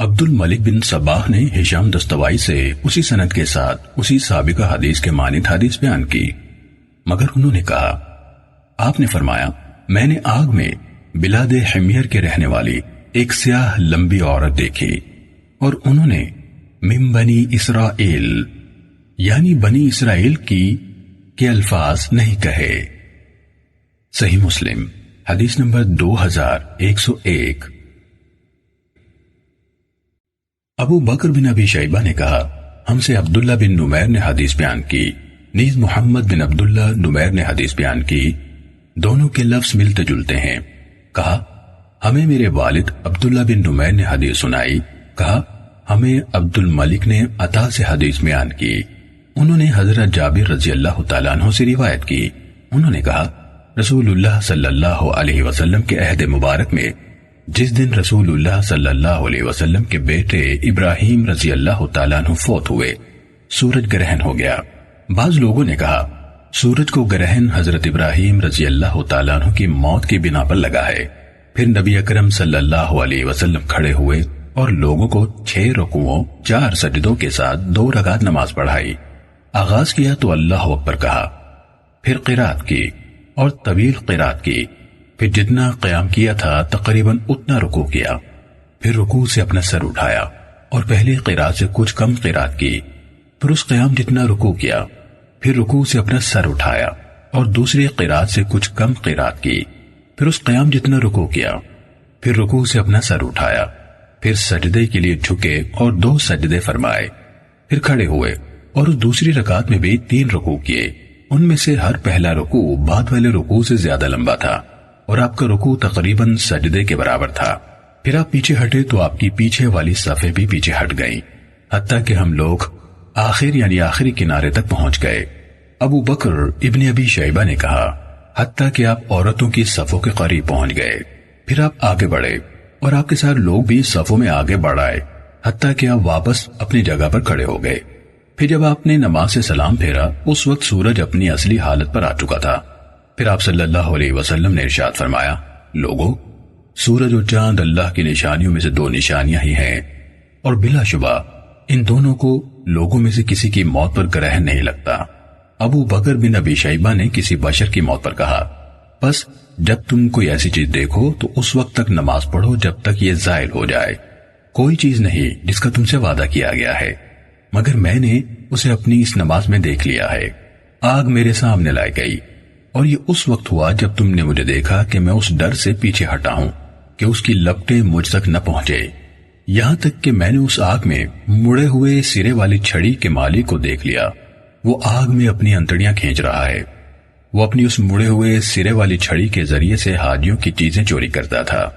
عبد الملک بن صباح نے ہشام دستوائی سے اسی سند کے ساتھ اسی سابقہ حدیث کے مانند حدیث بیان کی، مگر انہوں نے کہا آپ نے فرمایا میں نے آگ میں بلاد حمیر کے رہنے والی ایک سیاہ لمبی عورت دیکھی اور انہوں نے من بنی اسرائیل یعنی بنی اسرائیل کی کے الفاظ نہیں کہے۔ صحیح مسلم حدیث نمبر 2101۔ ابو بکر بن ابی شیبہ نے کہا ہم سے عبداللہ بن نمیر نے حدیث بیان کی، نیز محمد بن عبداللہ نمیر نے حدیث بیان کی، دونوں کے لفظ ملتے جلتے ہیں۔ کہا ہمیں میرے والد عبداللہ بن نمیر نے حدیث سنائی، کہا ہمیں عبد الملک نے عطا سے حدیث بیان کی، انہوں نے حضرت جابر رضی اللہ تعالیٰ عنہ سے روایت کی، انہوں نے کہا رسول اللہ صلی اللہ علیہ وسلم کے عہد مبارک میں جس دن رسول اللہ صلی اللہ علیہ وسلم کے بیٹے ابراہیم رضی اللہ تعالیٰ عنہ فوت ہوئے، سورج گرہن ہو گیا۔ بعض لوگوں نے کہا سورج کو گرہن حضرت ابراہیم رضی اللہ تعالیٰ عنہ کی موت کی بنا پر لگا ہے۔ پھر نبی اکرم صلی اللہ علیہ وسلم کھڑے ہوئے اور لوگوں کو 6 رکوعوں 4 سجدوں کے ساتھ 2 رکعت نماز پڑھائی۔ آغاز کیا تو اللہ اکبر کہا، پھر قرات کی اور طویل قرات کی، پھر جتنا قیام کیا تھا تقریباً اتنا رکوع کیا، پھر رکوع سے اپنا سر اٹھایا اور پہلی قرات سے کچھ کم قرات کی، پھر اس قیام جتنا رکوع کیا، پھر رکوع سے اپنا سر اٹھایا اور دوسری قرات سے کچھ کم قرات کی، پھر اس قیام جتنا رکوع کیا، پھر رکوع سے اپنا سر اٹھایا، پھر سجدے کے لیے جھکے اور 2 سجدے فرمائے، پھر کھڑے ہوئے اور اس دوسری رکعت میں بھی 3 رکوع کیے، ان میں سے ہر پہلا رکوع بعد والے رکوع سے زیادہ لمبا تھا اور آپ کا رکوع تقریباً سجدے کے برابر تھا۔ پھر آپ پیچھے ہٹے تو آپ کی پیچھے والی صفیں بھی پیچھے ہٹ گئیں، حتیٰ کہ ہم لوگ آخر یعنی آخری کنارے تک پہنچ گئے۔ ابو بکر ابن ابی شیبہ نے کہا حتیٰ کہ آپ عورتوں کی صفوں کے قریب پہنچ گئے، پھر آپ آگے بڑھے اور آپ کے ساتھ لوگ بھی صفوں میں آگے بڑھائے حتیٰ کہ آپ واپس اپنی جگہ پر کھڑے ہو گئے۔ پھر جب آپ نے نماز سے سلام پھیرا اس وقت سورج اپنی اصلی حالت پر آ چکا تھا۔ پھر آپ صلی اللہ علیہ وسلم نے ارشاد فرمایا لوگو، سورج اور چاند اللہ کی نشانیوں میں سے 2 نشانیاں ہی ہیں اور بلا شبہ ان دونوں کو لوگوں میں سے کسی کی موت پر گرہن نہیں لگتا۔ ابو بکر بن ابی شیبہ نے کسی بشر کی موت پر کہا بس جب تم کوئی ایسی چیز دیکھو تو اس وقت تک نماز پڑھو جب تک یہ زائل ہو جائے، کوئی چیز نہیں جس کا تم سے وعدہ کیا گیا ہے، مگر میں نے اسے اپنی اس نماز میں دیکھ لیا ہے۔ آگ میرے سامنے لائی گئی اور یہ اس وقت ہوا جب تم نے مجھے دیکھا کہ میں اس ڈر سے پیچھے ہٹا ہوں کہ اس کی لپٹیں مجھ تک نہ پہنچے، یہاں تک کہ میں نے اس آگ میں مڑے ہوئے سرے والی چھڑی کے مالک کو دیکھ لیا، وہ آگ میں اپنی انتڑیاں کھینچ رہا ہے، وہ اپنی اس مڑے ہوئے سرے والی چھڑی کے ذریعے سے حاجیوں کی چیزیں چوری کرتا تھا۔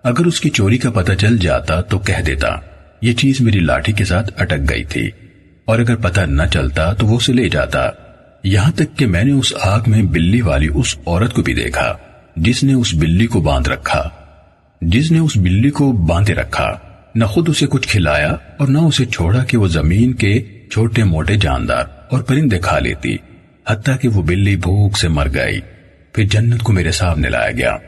اگر اس کی چوری کا پتہ چل جاتا تو کہہ دیتا یہ چیز میری لاٹھی کے ساتھ اٹک گئی تھی، اور اگر پتہ نہ چلتا تو وہ اسے لے جاتا، یہاں تک کہ میں نے اس آگ میں بلی والی اس عورت کو بھی دیکھا جس نے اس بلی کو باندھے رکھا، نہ خود اسے کچھ کھلایا اور نہ اسے چھوڑا کہ وہ زمین کے چھوٹے موٹے جاندار اور پرندے کھا لیتی، حتیٰ کہ وہ بلی بھوک سے مر گئی۔ پھر جنت کو میرے سامنے لایا گیا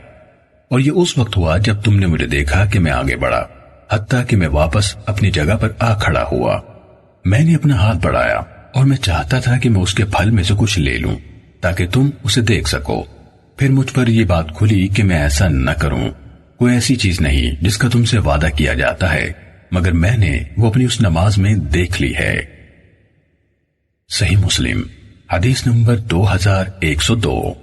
اور یہ اس وقت ہوا جب تم نے مجھے دیکھا کہ میں آگے بڑھا، حتیٰ کہ میں واپس اپنی جگہ پر آ کھڑا ہوا۔ میں نے اپنا ہاتھ بڑھایا اور میں چاہتا تھا کہ میں اس کے پھل میں سے کچھ لے لوں تاکہ تم اسے دیکھ سکو۔ پھر مجھ پر یہ بات کھلی کہ میں ایسا نہ کروں، کوئی ایسی چیز نہیں جس کا تم سے وعدہ کیا جاتا ہے، مگر میں نے وہ اپنی اس نماز میں دیکھ لی ہے۔ صحیح مسلم حدیث نمبر 2102۔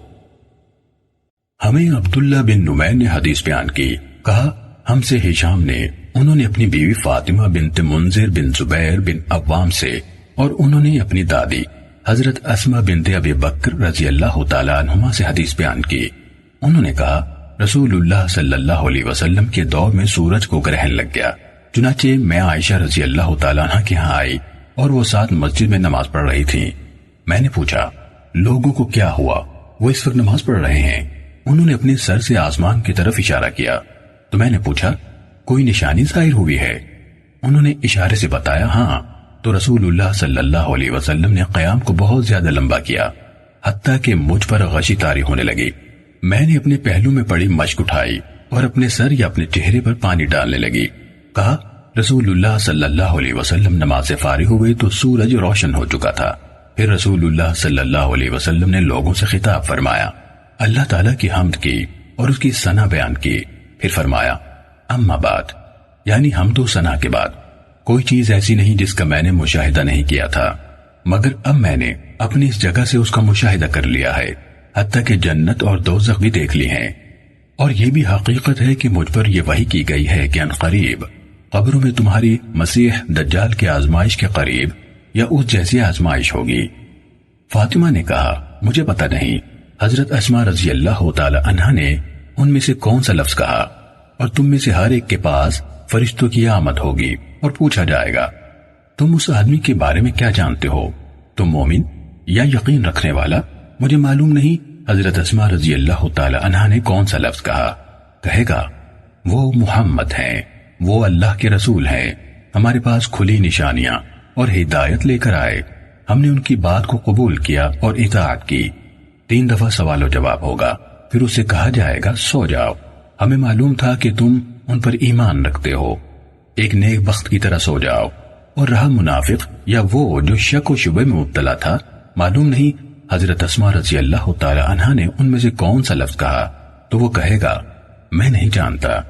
ہمیں عبداللہ بن نمیر نے حدیث بیان کی، کہا ہم سے ہشام نے، انہوں نے اپنی بیوی فاطمہ بنت منذر بن زبیر بن عوام سے، اور انہوں نے اپنی دادی حضرت اسماء بنت ابی بکر رضی اللہ تعالیٰ عنہما سے حدیث بیان کی۔ انہوں نے کہا رسول اللہ صلی اللہ علیہ وسلم کے دور میں سورج کو گرہن لگ گیا، چنانچہ میں عائشہ رضی اللہ تعالیٰ عنہ کے ہاں آئی اور وہ ساتھ مسجد میں نماز پڑھ رہی تھیں۔ میں نے پوچھا لوگوں کو کیا ہوا، وہ اس وقت نماز پڑھ رہے ہیں؟ انہوں نے اپنے سر سے آسمان کی طرف اشارہ کیا تو میں نے پوچھا کوئی نشانی ظاہر ہوئی ہے؟ انہوں نے اشارے سے بتایا ہاں، تو رسول اللہ صلی اللہ علیہ وسلم نے قیام کو بہت زیادہ لمبا کیا حتیٰ کہ مجھ پر غشی طاری ہونے لگی۔ میں نے اپنے پہلو میں پڑی مشک اٹھائی اور اپنے سر یا اپنے چہرے پر پانی ڈالنے لگی، کہا رسول اللہ صلی اللہ علیہ وسلم نماز سے فارغ ہوئے تو سورج روشن ہو چکا تھا۔ پھر رسول اللہ صلی اللہ علیہ وسلم نے لوگوں سے خطاب فرمایا، اللہ تعالیٰ کی حمد کی اور اس کی ثنا بیان کی۔ پھر فرمایا، اما بعد، یعنی حمد و ثنا کے بعد کوئی چیز ایسی نہیں جس کا میں نے مشاہدہ نہیں کیا تھا، مگر اب میں نے اپنی اس جگہ سے اس کا مشاہدہ کر لیا ہے، حتیٰ کہ جنت اور دوزخ بھی دیکھ لی ہیں۔ اور یہ بھی حقیقت ہے کہ مجھ پر یہ وحی کی گئی ہے کہ عنقریب قبروں میں تمہاری مسیح دجال کے آزمائش کے قریب یا اس جیسی آزمائش ہوگی۔ فاطمہ نے کہا، مجھے پتہ نہیں حضرت اسماء رضی اللہ تعالی عنہا نے ان میں سے کون سا لفظ کہا، اور تم میں سے ہر ایک کے پاس فرشتوں کی آمد ہوگی اور پوچھا جائے گا، تم اس آدمی کے بارے میں کیا جانتے ہو؟ تم مومن یا یقین رکھنے والا؟ مجھے معلوم نہیں حضرت اسماء رضی اللہ تعالی عنہا نے کون سا لفظ کہا۔ کہے گا، وہ محمد ہیں، وہ اللہ کے رسول ہیں، ہمارے پاس کھلی نشانیاں اور ہدایت لے کر آئے، ہم نے ان کی بات کو قبول کیا اور اطاعت کی۔ 3 دفعہ سوال و جواب ہوگا، پھر اسے کہا جائے گا، سو جاؤ، ہمیں معلوم تھا کہ تم ان پر ایمان رکھتے ہو، ایک نیک بخت کی طرح سو جاؤ۔ اور رہا منافق یا وہ جو شک و شبہ میں مبتلا تھا، معلوم نہیں حضرت اسماء رضی اللہ تعالی عنہا نے ان میں سے کون سا لفظ کہا، تو وہ کہے گا، میں نہیں جانتا،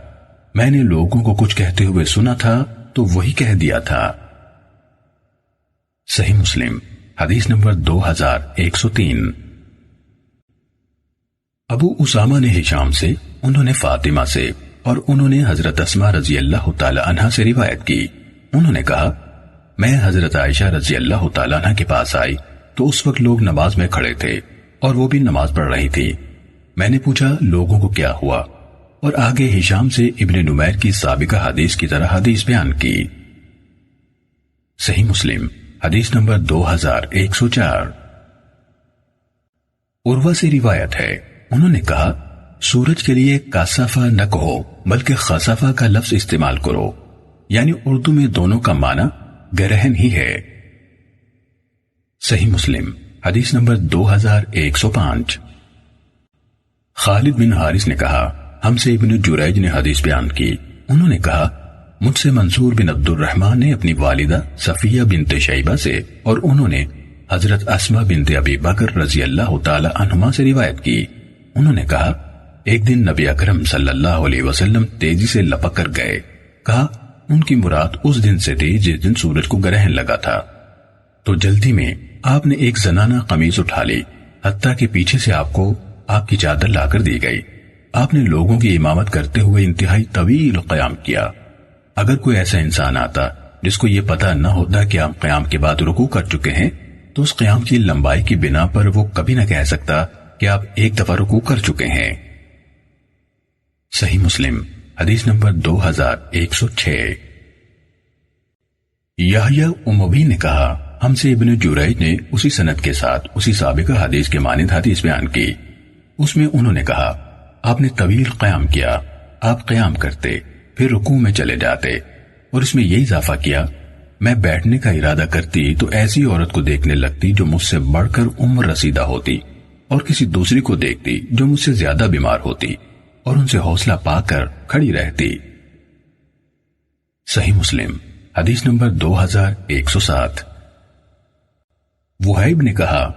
میں نے لوگوں کو کچھ کہتے ہوئے سنا تھا تو وہی کہہ دیا تھا۔ صحیح مسلم حدیث نمبر 2103۔ ابو اسامہ نے ہشام سے، انہوں نے فاطمہ سے، اور انہوں نے حضرت اسماء رضی اللہ تعالی عنہا سے روایت کی۔ انہوں نے کہا، میں حضرت عائشہ رضی اللہ تعالی عنہا کے پاس آئی تو اس وقت لوگ نماز میں کھڑے تھے اور وہ بھی نماز پڑھ رہی تھی۔ میں نے پوچھا لوگوں کو کیا ہوا، اور آگے ہشام سے ابن نمیر کی سابقہ حدیث کی طرح حدیث بیان کی۔ صحیح مسلم حدیث نمبر 2104۔ عروہ سے روایت ہے، انہوں نے کہا، سورج کے لیے کاسفہ نہ کہو بلکہ خسفہ کا لفظ استعمال کرو، یعنی اردو میں دونوں کا معنی گرہن ہی ہے۔ صحیح مسلم حدیث نمبر 2105۔ خالد بن حارث نے کہا، ہم سے ابن جریج نے حدیث بیان کی، انہوں نے کہا، مجھ سے منصور بن عبد الرحمن نے اپنی والدہ صفیہ بنت شیبہ سے، اور انہوں نے حضرت اسماء بنت ابی بکر رضی اللہ تعالی عنہما سے روایت کی۔ انہوں نے کہا، ایک دن نبی اکرم صلی اللہ علیہ وسلم تیزی سے لپک کر گئے۔ کہا، ان کی مراد اس دن سے تھی جس دن سورج کو گرہن لگا تھا۔ تو جلدی میں آپ نے ایک زنانہ قمیض اٹھا لی، حتیٰ کہ پیچھے سے آپ کو آپ کی چادر لا کر دی گئی۔ آپ نے لوگوں کی امامت کرتے ہوئے انتہائی طویل قیام کیا۔ اگر کوئی ایسا انسان آتا جس کو یہ پتہ نہ ہوتا کہ آپ قیام کے بعد رکوع کر چکے ہیں، تو اس قیام کی لمبائی کی بنا پر وہ کبھی نہ کہہ سکتا کہ آپ ایک دفعہ رکوع کر چکے ہیں۔ صحیح مسلم حدیث نمبر 2106۔ یحییٰ اموی نے کہا، ہم سے ابن جریج نے اسی سند کے ساتھ اسی سابقہ حدیث کے مانند حدیث بیان کی۔ اس میں انہوں نے کہا، آپ نے طویل قیام کیا، آپ قیام کرتے پھر رکوع میں چلے جاتے، اور اس میں یہ اضافہ کیا، میں بیٹھنے کا ارادہ کرتی تو ایسی عورت کو دیکھنے لگتی جو مجھ سے بڑھ کر عمر رسیدہ ہوتی، اور کسی دوسری کو دیکھتی جو مجھ سے زیادہ بیمار ہوتی، اور ان سے حوصلہ پا کر کھڑی رہتی۔ صحیح مسلم حدیث نمبر 2107۔ وہیب نے کہا،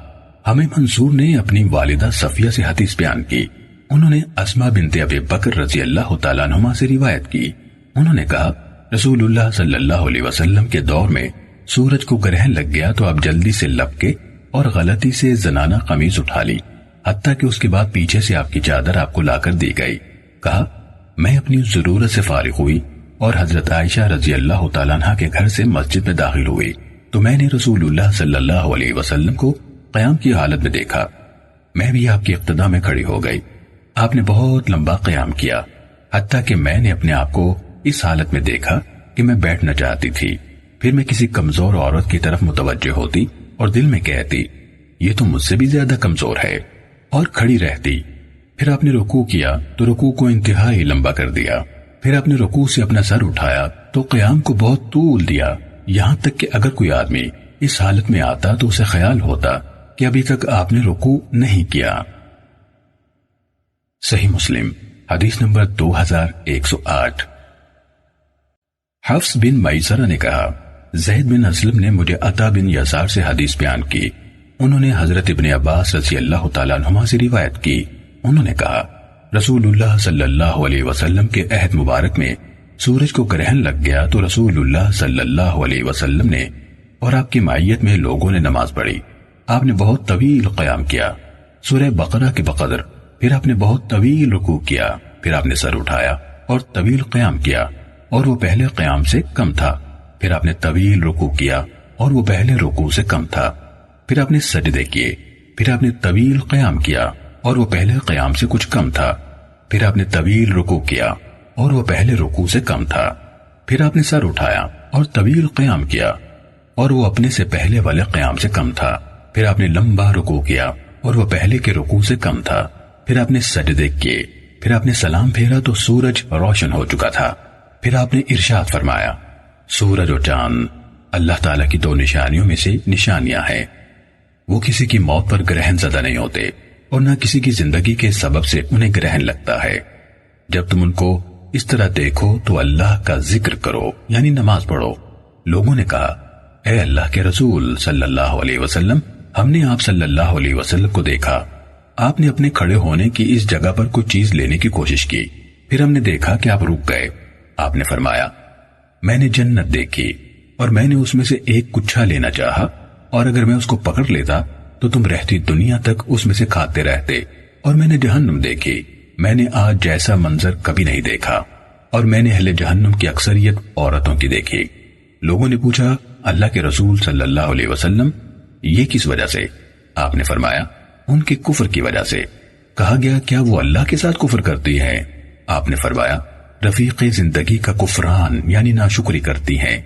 ہمیں منصور نے اپنی والدہ صفیہ سے حدیث بیان کی، انہوں نے اسماء بنت ابی بکر رضی اللہ تعالیٰ عنہما سے روایت کی۔ انہوں نے کہا، رسول اللہ صلی اللہ علیہ وسلم کے دور میں سورج کو گرہن لگ گیا تو آپ جلدی سے لپکے اور غلطی سے زنانہ قمیض اٹھا لی، حتیٰ کہ اس کے بعد پیچھے سے آپ کی چادر آپ کو لا کر دی گئی۔ کہا، میں اپنی ضرورت سے فارغ ہوئی اور حضرت عائشہ رضی اللہ تعالیٰ عنہ کے گھر سے مسجد میں داخل ہوئی تو میں نے رسول اللہ صلی اللہ علیہ وسلم کو قیام کی حالت میں دیکھا۔ میں بھی آپ کی اقتداء میں کھڑی ہو گئی۔ آپ نے بہت لمبا قیام کیا، حتیٰ کہ میں نے اپنے آپ کو اس حالت میں دیکھا کہ میں بیٹھنا چاہتی تھی۔ پھر میں کسی کمزور عورت کی طرف متوجہ ہوتی اور دل میں کہتی، یہ تو مجھ سے بھی زیادہ کمزور ہے، اور کھڑی رہتی۔ پھر آپ نے رکوع کیا تو رکوع کو انتہائی لمبا کر دیا۔ پھر آپ نے رکوع سے اپنا سر اٹھایا تو قیام کو بہت طول دیا، یہاں تک کہ اگر کوئی آدمی اس حالت میں آتا تو اسے خیال ہوتا کہ ابھی تک آپ نے رکوع نہیں کیا۔ صحیح مسلم حدیث نمبر 2108۔ حفص بن میسرہ نے کہا زید بن اسلم نے مجھے عطا بن یسار سے حدیث بیان کی، انہوں نے حضرت ابن عباس رضی اللہ تعالیٰ عنہما سے روایت کی، انہوں نے کہا رسول اللہ صلی اللہ علیہ وسلم کے عہد مبارک میں سورج کو گرہن لگ گیا تو رسول اللہ صلی اللہ علیہ وسلم نے اور آپ کی معیت میں لوگوں نے نماز پڑھی، آپ نے بہت طویل قیام کیا سورہ بقرہ کے بقدر، پھر آپ نے بہت طویل رکوع کیا، پھر آپ نے سر اٹھایا اور طویل قیام کیا اور وہ پہلے قیام سے کم تھا، پھر آپ نے طویل رکوع کیا اور وہ پہلے رکوع سے کم تھا، پھر آپ نے سجدے کیے، پھر آپ نے طویل قیام کیا اور وہ پہلے قیام سے کچھ کم تھا، پھر آپ نے طویل رکوع کیا اور وہ پہلے رکوع سے کم تھا، پھر آپ نے سر اٹھایا اور طویل قیام کیا اور وہ اپنے سے پہلے والے قیام سے کم تھا، پھر آپ نے لمبا رکوع کیا اور وہ پہلے کے رکوع سے کم تھا، پھر آپ نے سجدے کیے، پھر آپ نے سلام پھیرا تو سورج روشن ہو چکا تھا، پھر آپ نے ارشاد فرمایا سورج اور چاند اللہ تعالیٰ کی دو نشانیوں میں سے نشانیاں ہیں، وہ کسی کی موت پر گرہن زدہ نہیں ہوتے اور نہ کسی کی زندگی کے سبب سے انہیں گرہن لگتا ہے، جب تم ان کو اس طرح دیکھو تو اللہ کا ذکر کرو یعنی نماز پڑھو۔ لوگوں نے کہا اے اللہ کے رسول صلی اللہ علیہ وسلم، ہم نے آپ صلی اللہ علیہ وسلم کو دیکھا، آپ نے اپنے کھڑے ہونے کی اس جگہ پر کوئی چیز لینے کی کوشش کی، پھر ہم نے دیکھا کہ آپ رک گئے، آپ نے فرمایا میں نے جنت دیکھی اور میں نے اس میں سے ایک کچھا لینا چاہا اور اگر میں اس کو پکڑ لیتا تو تم رہتی دنیا تک اس میں سے کھاتے رہتے، اور میں نے جہنم دیکھی، میں نے آج جیسا منظر کبھی نہیں دیکھا، اور میں نے اہل جہنم کی اکثریت عورتوں کی دیکھی۔ لوگوں نے پوچھا اللہ کے رسول صلی اللہ علیہ وسلم یہ کس وجہ سے؟ آپ نے فرمایا ان کے کفر کی وجہ سے۔ کہا گیا کیا وہ اللہ کے ساتھ کفر کرتی ہیں؟ آپ نے فرمایا رفیق زندگی کا کفران یعنی ناشکری کرتی ہیں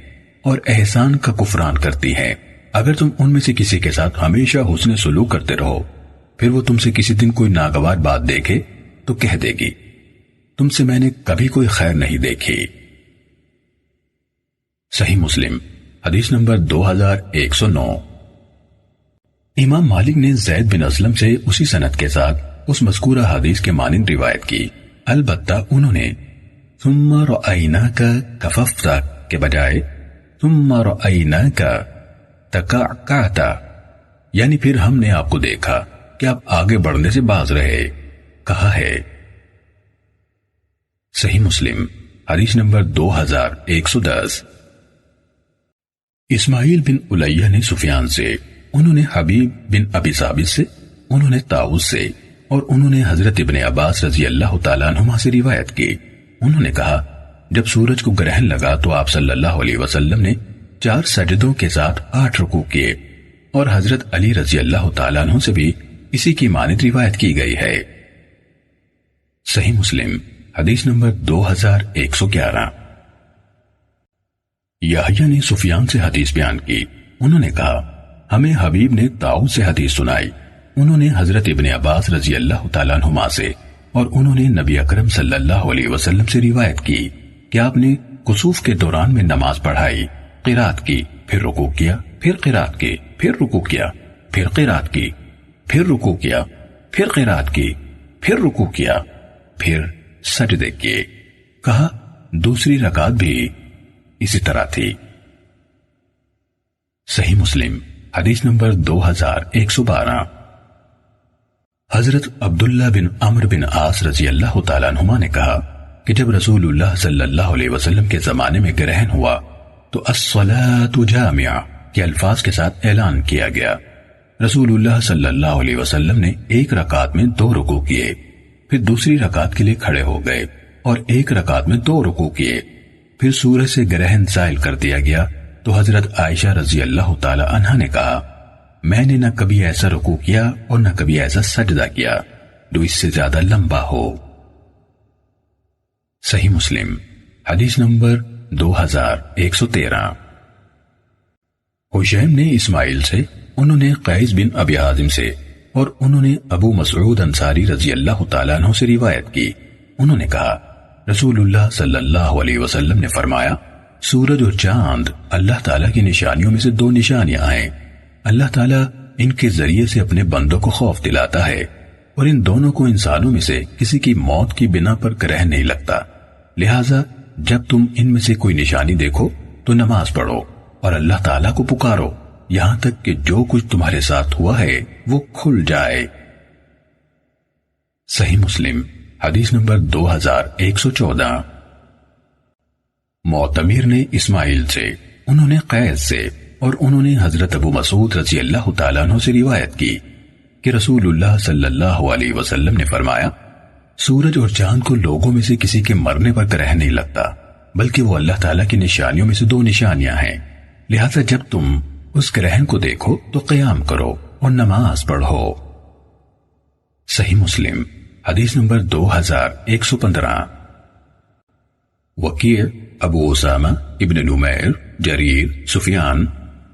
اور احسان کا کفران کرتی ہیں۔ اگر تم ان میں سے کسی کے ساتھ ہمیشہ حسن سلوک کرتے رہو، پھر وہ تم سے کسی دن کوئی ناگوار بات دیکھے تو کہہ دے گی تم سے میں نے کبھی کوئی خیر نہیں دیکھی۔ صحیح مسلم حدیث نمبر 2109۔ امام مالک نے زید بن اسلم سے اسی سند کے ساتھ اس مذکورہ حدیث کے مانند روایت کی، البتہ انہوں نے ثم رأیناک کففت کے بجائے ثم رأیناک تکعکعت یعنی پھر ہم نے آپ کو دیکھا کہ آپ آگے بڑھنے سے باز رہے کہا ہے۔ صحیح مسلم حدیث نمبر 2110۔ اسماعیل بن الیہ نے سفیان سے، انہوں نے حبیب بن ابی ثابت سے، انہوں نے طاؤس سے اور انہوں نے حضرت ابن عباس رضی اللہ تعالیٰ عنہما سے روایت کی، انہوں نے کہا جب سورج کو گرہن لگا تو آپ صلی اللہ علیہ وسلم نے 4 سجدوں کے ساتھ 8 رکوع کیے، اور حضرت علی رضی اللہ تعالیٰ عنہ سے بھی اسی کی مانند روایت کی گئی ہے۔ صحیح مسلم حدیث نمبر 2111۔ یحییٰ نے سفیان سے حدیث بیان کی، انہوں نے کہا ہمیں حبیب نے طاؤس سے حدیث سنائی، انہوں نے حضرت ابن عباس رضی اللہ تعالیٰ عنہما سے اور انہوں نے نبی اکرم صلی اللہ علیہ وسلم سے روایت کی کہ آپ نے کسوف کے دوران میں نماز پڑھائی، قرات کی، پھر رکوع کیا، پھر قرات کی، پھر رکوع کیا، پھر قرات کی، پھر رکوع کیا، پھر قرات کی، پھر رکوع کیا، پھر سجدے کیے۔ کہا دوسری رکعت بھی اسی طرح تھی۔ صحیح مسلم حدیث نمبر 2112۔ حضرت عبداللہ بن عمرو بن عاص رضی اللہ تعالیٰ عنہما نے کہا کہ جب رسول اللہ صلی اللہ علیہ وسلم کے زمانے میں گرہن ہوا تو الصلاۃ جامعہ کے الفاظ کے ساتھ اعلان کیا گیا۔ رسول اللہ صلی اللہ علیہ وسلم نے ایک رکعت میں 2 رکوع کیے، پھر دوسری رکعت کے لیے کھڑے ہو گئے اور ایک رکعت میں 2 رکوع کیے، پھر سورج سے گرہن زائل کر دیا گیا تو حضرت عائشہ رضی اللہ تعالی عنہا نے کہا میں نے نہ کبھی ایسا رکوع کیا اور نہ کبھی ایسا سجدہ کیا جو اس سے زیادہ لمبا ہو۔ صحیح مسلم حدیث نمبر 2113۔ حشیم نے اسماعیل سے، انہوں نے قیس بن ابی حازم سے اور انہوں نے ابو مسعود انصاری رضی اللہ تعالیٰ عنہ سے روایت کی، انہوں نے کہا رسول اللہ صلی اللہ علیہ وسلم نے فرمایا سورج اور چاند اللہ تعالیٰ کی نشانیوں میں سے 2 نشانیاں ہیں، اللہ تعالیٰ ان کے ذریعے سے اپنے بندوں کو خوف دلاتا ہے اور ان دونوں کو انسانوں میں سے کسی کی موت کی بنا پر گرہن نہیں لگتا، لہٰذا جب تم ان میں سے کوئی نشانی دیکھو تو نماز پڑھو اور اللہ تعالیٰ کو پکارو یہاں تک کہ جو کچھ تمہارے ساتھ ہوا ہے وہ کھل جائے۔ صحیح مسلم حدیث نمبر 2114۔ معتمر نے اسماعیل سے، انہوں نے قیس سے، اور انہوں نے حضرت ابو مسعود رضی اللہ تعالیٰ عنہ سے روایت کی کہ رسول اللہ صلی اللہ علیہ وسلم نے فرمایا، سورج اور چاند کو لوگوں میں سے کسی کے مرنے پر گرہن نہیں لگتا، بلکہ وہ اللہ تعالیٰ کی نشانیوں میں سے 2 نشانیاں ہیں، لہذا جب تم اس گرہن کو دیکھو تو قیام کرو اور نماز پڑھو۔ صحیح مسلم حدیث نمبر 2115۔ وکیع، ابو اسامہ ابن نمیر، جریر، سفیان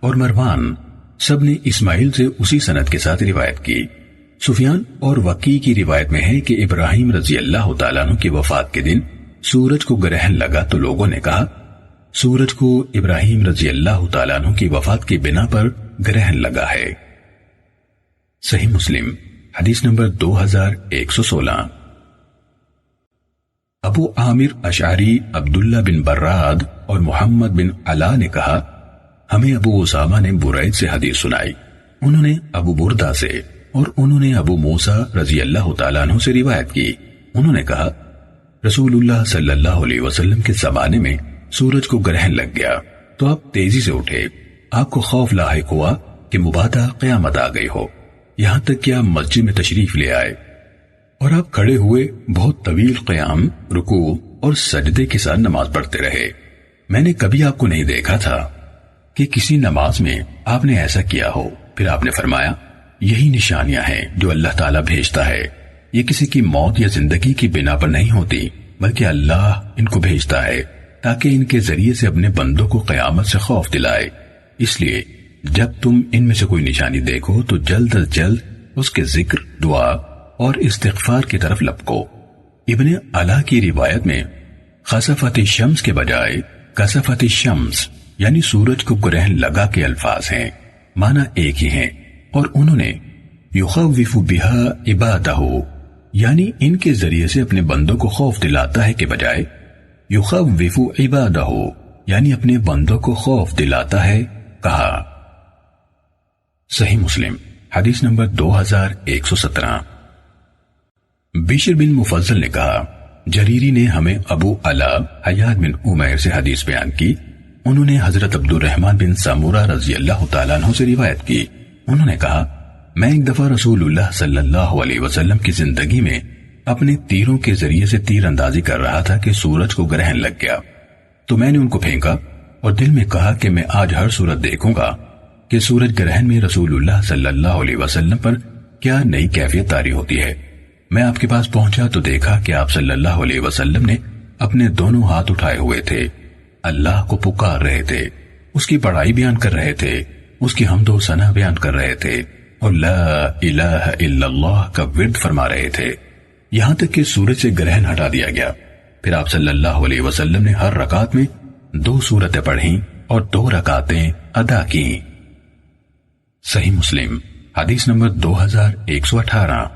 اور مروان سب نے اسماعیل سے اسی سند کے ساتھ روایت کی۔ سفیان اور وکیع کی روایت میں ہے کہ ابراہیم رضی اللہ تعالیٰ عنہ کی وفات کے دن سورج کو گرہن لگا تو لوگوں نے کہا، سورج کو ابراہیم رضی اللہ تعالیٰ عنہ کی وفات کی بنا پر گرہن لگا ہے۔ صحیح مسلم حدیث نمبر 2116۔ ابو عامر اشعری عبداللہ بن براد اور محمد بن علا نے کہا، ہمیں ابو اسامہ نے برید سے حدیث سنائی، انہوں نے ابو بردہ سے، اور انہوں نے ابو موسیٰ رضی اللہ تعالیٰ عنہ سے روایت کی، انہوں نے کہا، رسول اللہ صلی اللہ علیہ وسلم کے زمانے میں سورج کو گرہن لگ گیا تو آپ تیزی سے اٹھے، آپ کو خوف لاحق ہوا کہ مبادا قیامت آ گئی ہو، یہاں تک کہ آپ مسجد میں تشریف لے آئے اور آپ کھڑے ہوئے بہت طویل قیام، رکوع اور سجدے کے ساتھ نماز پڑھتے رہے۔ میں نے کبھی آپ کو نہیں دیکھا تھا کہ کسی نماز میں آپ نے ایسا کیا ہو۔ پھر آپ نے فرمایا، یہی نشانیاں ہیں جو اللہ تعالیٰ بھیجتا ہے، یہ کسی کی موت یا زندگی کی بنا پر نہیں ہوتی، بلکہ اللہ ان کو بھیجتا ہے تاکہ ان کے ذریعے سے اپنے بندوں کو قیامت سے خوف دلائے۔ اس لیے جب تم ان میں سے کوئی نشانی دیکھو تو جلد از جلد اس کے ذکر، دعا اور استغفار کی طرف لپکو۔ ابن علا کی روایت میں خسفت الشمس کے بجائے کسفت الشمس یعنی سورج کو گرہن لگا کے الفاظ ہیں، معنی ایک ہی ہیں، اور انہوں نے یخوف بها عبادہ یعنی ان کے ذریعے سے اپنے بندوں کو خوف دلاتا ہے کے بجائے یخوف عبادہ یعنی اپنے بندوں کو خوف دلاتا ہے کہا۔ صحیح مسلم حدیث نمبر 2117۔ بشر بن مفضل نے کہا، جریری نے ہمیں ابو علا حیات بن عمیر سے حدیث بیان کی، انہوں نے حضرت عبد الرحمن بن سامورہ رضی اللہ تعالیٰ عنہ سے روایت کی، انہوں نے کہا، میں ایک دفعہ رسول اللہ صلی اللہ علیہ وسلم کی زندگی میں اپنے تیروں کے ذریعے سے تیر اندازی کر رہا تھا کہ سورج کو گرہن لگ گیا، تو میں نے ان کو پھینکا اور دل میں کہا کہ میں آج ہر صورت دیکھوں گا کہ سورج گرہن میں رسول اللہ صلی اللہ علیہ وسلم پر کیا نئی کیفیت طاری ہوتی ہے۔ میں آپ کے پاس پہنچا تو دیکھا کہ آپ صلی اللہ علیہ وسلم نے اپنے دونوں ہاتھ اٹھائے ہوئے تھے، اللہ کو پکار رہے تھے، اس کی بڑائی بیان کر رہے تھے، اس کی حمد و ثنا بیان کر رہے تھے، اور لا الہ الا اللہ کا ورد فرما رہے تھے، یہاں تک کہ سورج سے گرہن ہٹا دیا گیا۔ پھر آپ صلی اللہ علیہ وسلم نے ہر رکعت میں 2 سورتیں پڑھیں اور 2 رکعتیں ادا کیں۔ صحیح مسلم حدیث نمبر 2118۔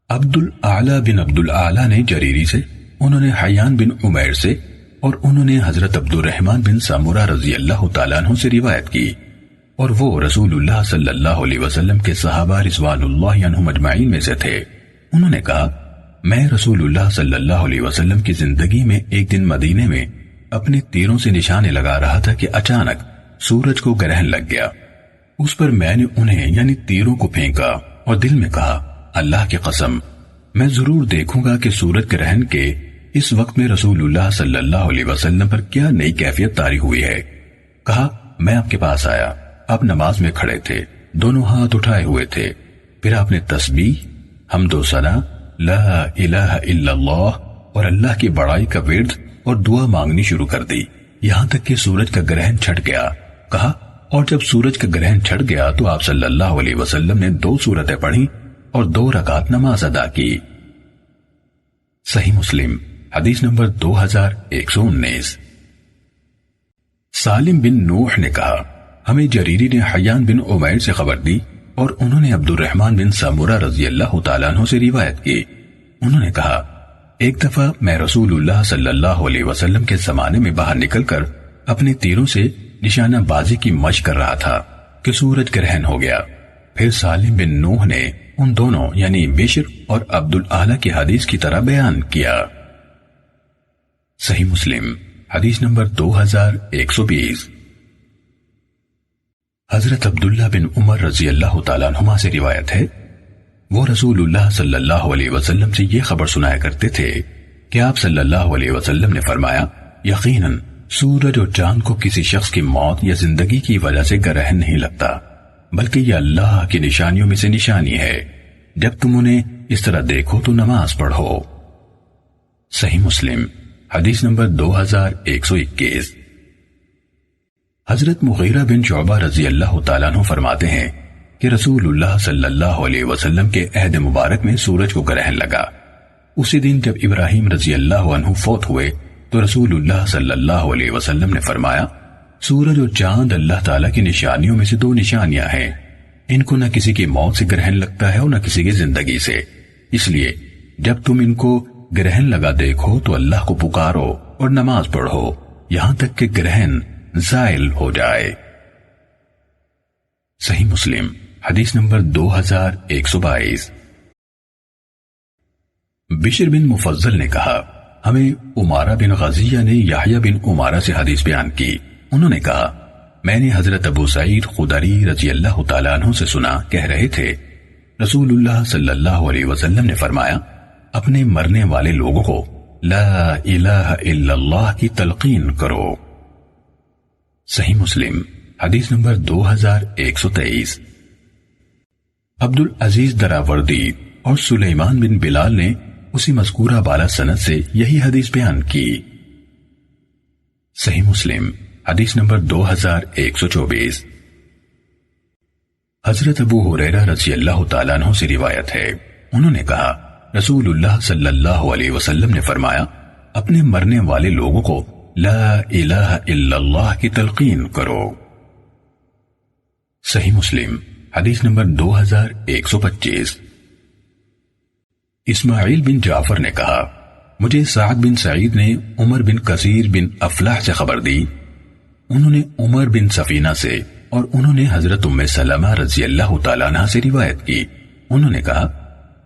عبد الاعلی بن عبد الاعلی نے جریری سے، انہوں نے حیان بن عمیر سے، اور انہوں نے حضرت عبد الرحمن بن سامورہ رضی اللہ تعالیٰ عنہ سے روایت کی، اور وہ رسول اللہ صلی اللہ علیہ وسلم کے صحابہ رضوان اللہ عنہم اجمعین میں سے تھے۔ انہوں نے کہا، میں رسول اللہ صلی اللہ علیہ وسلم کی زندگی میں ایک دن مدینے میں اپنے تیروں سے نشانے لگا رہا تھا کہ اچانک سورج کو گرہن لگ گیا۔ اس پر میں نے انہیں یعنی تیروں کو پھینکا اور دل میں کہا، اللہ کی قسم میں ضرور دیکھوں گا کہ سورج گرہن کے اس وقت میں رسول اللہ صلی اللہ علیہ وسلم پر کیا نئی کیفیت طاری ہوئی ہے۔ کہا، میں آپ کے پاس آیا، آپ نماز میں کھڑے تھے، دونوں ہاتھ اٹھائے ہوئے تھے، پھر آپ نے تسبیح، حمد و ثنا، لا الہ الا اللہ اور اللہ کی بڑائی کا ورد اور دعا مانگنی شروع کر دی، یہاں تک کہ سورج کا گرہن چھٹ گیا۔ کہا، اور جب سورج کا گرہن چھٹ گیا تو آپ صلی اللہ علیہ وسلم نے 2 سورتیں پڑھی اور 2 رکعت نماز ادا کی۔ صحیح مسلم حدیث نمبر 2119۔ سالم بن نوح نے کہا، ہمیں جریری نے حیان بن عمیر سے خبر دی، اور انہوں نے عبد الرحمن بن سامورہ رضی اللہ تعالیٰ عنہ سے روایت کی، انہوں نے کہا، ایک دفعہ میں رسول اللہ صلی اللہ علیہ وسلم کے زمانے میں باہر نکل کر اپنے تیروں سے نشانہ بازی کی مشق کر رہا تھا کہ سورج گرہن ہو گیا۔ پھر سالم بن نوح نے ان دونوں یعنی بشر اور عبد الاعلی کی حدیث کی طرح بیان کیا۔ صحیح مسلم حدیث نمبر 2120۔ حضرت عبداللہ بن عمر رضی اللہ تعالیٰ عنہما سے روایت ہے، وہ رسول اللہ صلی اللہ علیہ وسلم سے یہ خبر سنایا کرتے تھے کہ آپ صلی اللہ علیہ وسلم نے فرمایا، یقیناً سورج اور چاند کو کسی شخص کی موت یا زندگی کی وجہ سے گرہن نہیں لگتا، بلکہ یہ اللہ کی نشانیوں میں سے نشانی ہے۔ جب تم انہیں اس طرح دیکھو تو نماز پڑھو۔ صحیح مسلم حدیث نمبر 2121۔ حضرت مغیرہ بن شعبہ رضی اللہ تعالیٰ عنہ فرماتے ہیں کہ رسول اللہ صلی اللہ علیہ وسلم کے عہد مبارک میں سورج کو گرہن لگا۔ اسی دن جب ابراہیم رضی اللہ عنہ فوت ہوئے تو رسول اللہ صلی اللہ علیہ وسلم نے فرمایا، سورج اور چاند اللہ تعالیٰ کی نشانیوں میں سے دو نشانیاں ہیں، ان کو نہ کسی کی موت سے گرہن لگتا ہے اور نہ کسی کی زندگی سے، اس لیے جب تم ان کو گرہن لگا دیکھو تو اللہ کو پکارو اور نماز پڑھو یہاں تک کہ گرہن زائل ہو جائے۔ صحیح مسلم حدیث نمبر 2122۔ بشر بن مفضل نے کہا، ہمیں عمارہ بن غزیہ نے یحییٰ بن عمارہ سے حدیث بیان کی، انہوں نے کہا، میں نے حضرت ابو سعید خدری رضی اللہ تعالیٰ عنہ سے سنا، کہہ رہے تھے رسول اللہ صلی اللہ علیہ وسلم نے فرمایا، اپنے مرنے والے لوگوں کو لا الہ الا اللہ کی تلقین کرو۔ صحیح مسلم حدیث نمبر 2123۔ عبد العزیز دراوردی اور سلیمان بن بلال نے اسی مذکورہ بالا سند سے یہی حدیث بیان کی۔ صحیح مسلم حدیث نمبر 2124۔ حضرت ابو ہریرہ رضی اللہ تعالیٰ عنہ سے روایت ہے، انہوں نے کہا، رسول اللہ صلی اللہ علیہ وسلم نے فرمایا، اپنے مرنے والے لوگوں کو لا الہ الا اللہ کی تلقین کرو۔ صحیح مسلم حدیث نمبر 2125۔ اسماعیل بن جعفر نے کہا، مجھے سعد بن سعید نے عمر بن کثیر بن افلاح سے خبر دی، انہوں نے عمر بن سفینہ سے اور انہوں نے حضرت ام سلمہ رضی اللہ تعالیٰ عنہ سے روایت کی، انہوں نے کہا،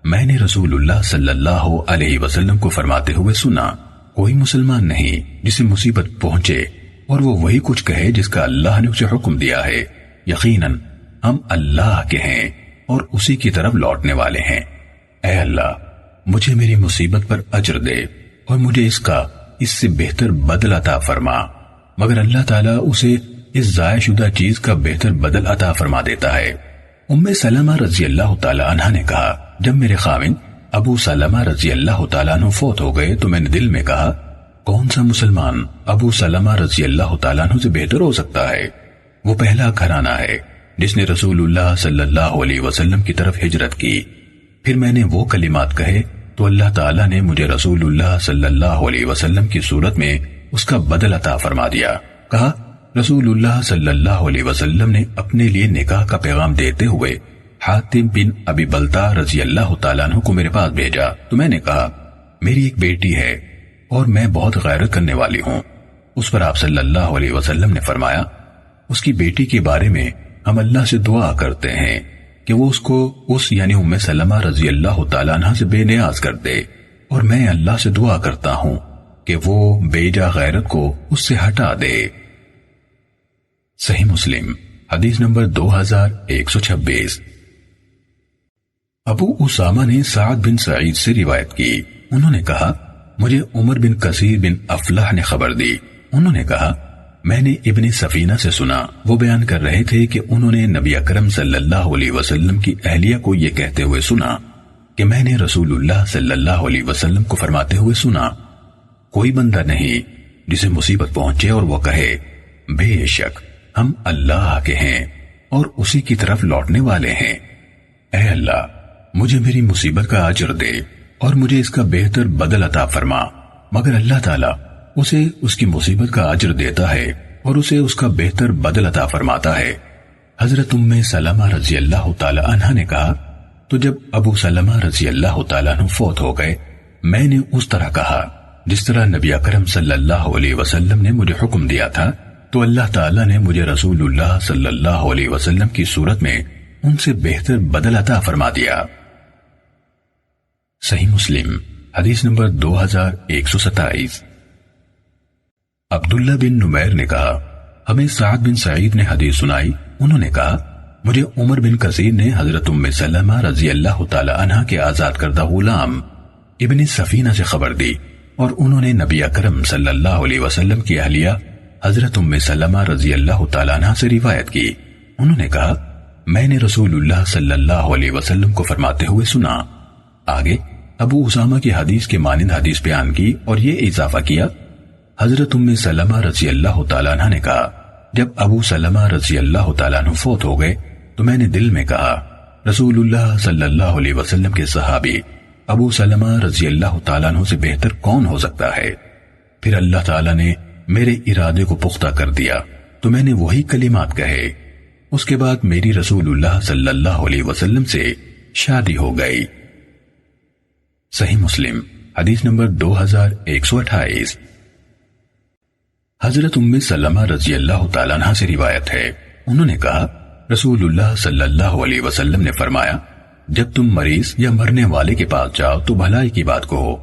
میں نے رسول اللہ صلی اللہ علیہ وسلم کو فرماتے ہوئے سنا، کوئی مسلمان نہیں جسے مصیبت پہنچے اور وہ وہی کچھ کہے جس کا اللہ نے اسے حکم دیا ہے، یقیناً ہم اللہ کے ہیں اور اسی کی طرف لوٹنے والے ہیں۔ اے اللہ مجھے میری مصیبت پر اجر دے اور مجھے اس سے بہتر بدل عطا فرما، مگر اللہ تعالیٰ اسے اس ضائع شدہ چیز کا بہتر بدل عطا فرما دیتا ہے۔ ام سلمہ رضی اللہ تعالیٰ عنہ نے کہا، جب میرے خاوند ابو سلمہ رضی اللہ تعالیٰ عنہ فوت ہو گئے تو میں نے دل میں کہا، کون سا مسلمان ابو سلمہ رضی اللہ تعالیٰ عنہ سے بہتر ہو سکتا ہے؟ وہ پہلا گھرانہ ہے جس نے رسول اللہ صلی اللہ علیہ وسلم کی طرف ہجرت کی۔ پھر میں نے وہ کلمات کہے تو اللہ تعالیٰ نے مجھے رسول اللہ صلی اللہ علیہ وسلم کی صورت میں اس کا بدل عطا فرما دیا۔ کہا، رسول اللہ صلی اللہ علیہ وسلم نے اپنے لیے نکاح کا پیغام دیتے ہوئے حاتم بن ابی بلتہ رضی اللہ تعالیٰ عنہ کو میرے پاس بھیجا تو میں نے کہا، میری ایک بیٹی ہے اور میں بہت غیرت کرنے والی ہوں۔ اس پر آپ صلی اللہ علیہ وسلم نے فرمایا، اس کی بیٹی کے بارے میں ہم اللہ سے دعا کرتے ہیں کہ وہ اس کو یعنی ام سلمہ رضی اللہ تعالیٰ عنہ سے بے نیاز کر دے، اور میں اللہ سے دعا کرتا ہوں کہ وہ بے جا غیرت کو اس سے ہٹا دے۔ صحیح مسلم حدیث نمبر 2126۔ ابو اسامہ نے سعد بن سعید سے روایت کی، انہوں نے کہا، مجھے عمر بن کثیر بن افلاح نے خبر دی، انہوں نے کہا، میں نے ابن سفینہ سے سنا، وہ بیان کر رہے تھے کہ انہوں نے نبی اکرم صلی اللہ علیہ وسلم کی اہلیہ کو یہ کہتے ہوئے سنا کہ میں نے رسول اللہ صلی اللہ علیہ وسلم کو فرماتے ہوئے سنا، کوئی بندہ نہیں جسے مصیبت پہنچے اور وہ کہے، بے شک ہم اللہ کے ہیں اور اسی کی طرف لوٹنے والے ہیں۔ اے اللہ مجھے میری مصیبت کا اجر دے اور مجھے اس کا بہتر بدل عطا فرما، مگر اللہ تعالیٰ اسے اس کی مصیبت کا اجر دیتا ہے اور اسے اس کا بہتر بدل عطا فرماتا ہے۔ حضرت ام سلمہ رضی اللہ تعالی عنہ نے کہا، تو جب ابو سلمہ رضی اللہ تعالیٰ عنہ فوت ہو گئے میں نے اس طرح کہا جس طرح نبی اکرم صلی اللہ علیہ وسلم نے مجھے حکم دیا تھا، تو اللہ تعالیٰ نے مجھے رسول اللہ صلی اللہ علیہ وسلم کی صورت میں ان سے بہتر بدل عطا فرما دیا۔ صحیح مسلم حدیث نمبر 2127۔ عبداللہ بن نمیر نے کہا ہمیں سعد بن سعید نے حدیث سنائی، انہوں نے کہا مجھے عمر بن کثیر نے حضرت ام سلمہ رضی اللہ تعالی عنہ کے آزاد کردہ غلام ابن سفینہ سے خبر دی، اور انہوں نے نبی اکرم صلی اللہ علیہ وسلم کی اہلیہ حضرت ام سلمہ رضی اللہ تعالی عنہ سے روایت کی۔ انہوں نے کہا میں نے رسول اللہ صلی اللہ علیہ وسلم کو فرماتے ہوئے سنا۔ آگے ابو اسامہ کی حدیث کے مانند حدیث بیان کی اور یہ اضافہ کیا، حضرت ام سلمہ رضی اللہ تعالیٰ عنہ نے کہا جب ابو سلمہ رضی اللہ تعالیٰ عنہ فوت ہو گئے تو میں نے دل میں کہا رسول اللہ صلی اللہ علیہ وسلم کے صحابی ابو سلمہ رضی اللہ تعالیٰ عنہ سے بہتر کون ہو سکتا ہے؟ پھر اللہ تعالیٰ نے میرے ارادے کو پختہ کر دیا تو میں نے وہی کلمات کہے، اس کے بعد میری رسول اللہ صلی اللہ علیہ وسلم سے شادی ہو گئی۔ صحیح مسلم حدیث نمبر 2128۔ حضرت ام سلمہ رضی اللہ تعالیٰ عنہ سے روایت ہے، انہوں نے کہا رسول اللہ صلی اللہ علیہ وسلم نے فرمایا جب تم مریض یا مرنے والے کے پاس جاؤ تو بھلائی کی بات کہو،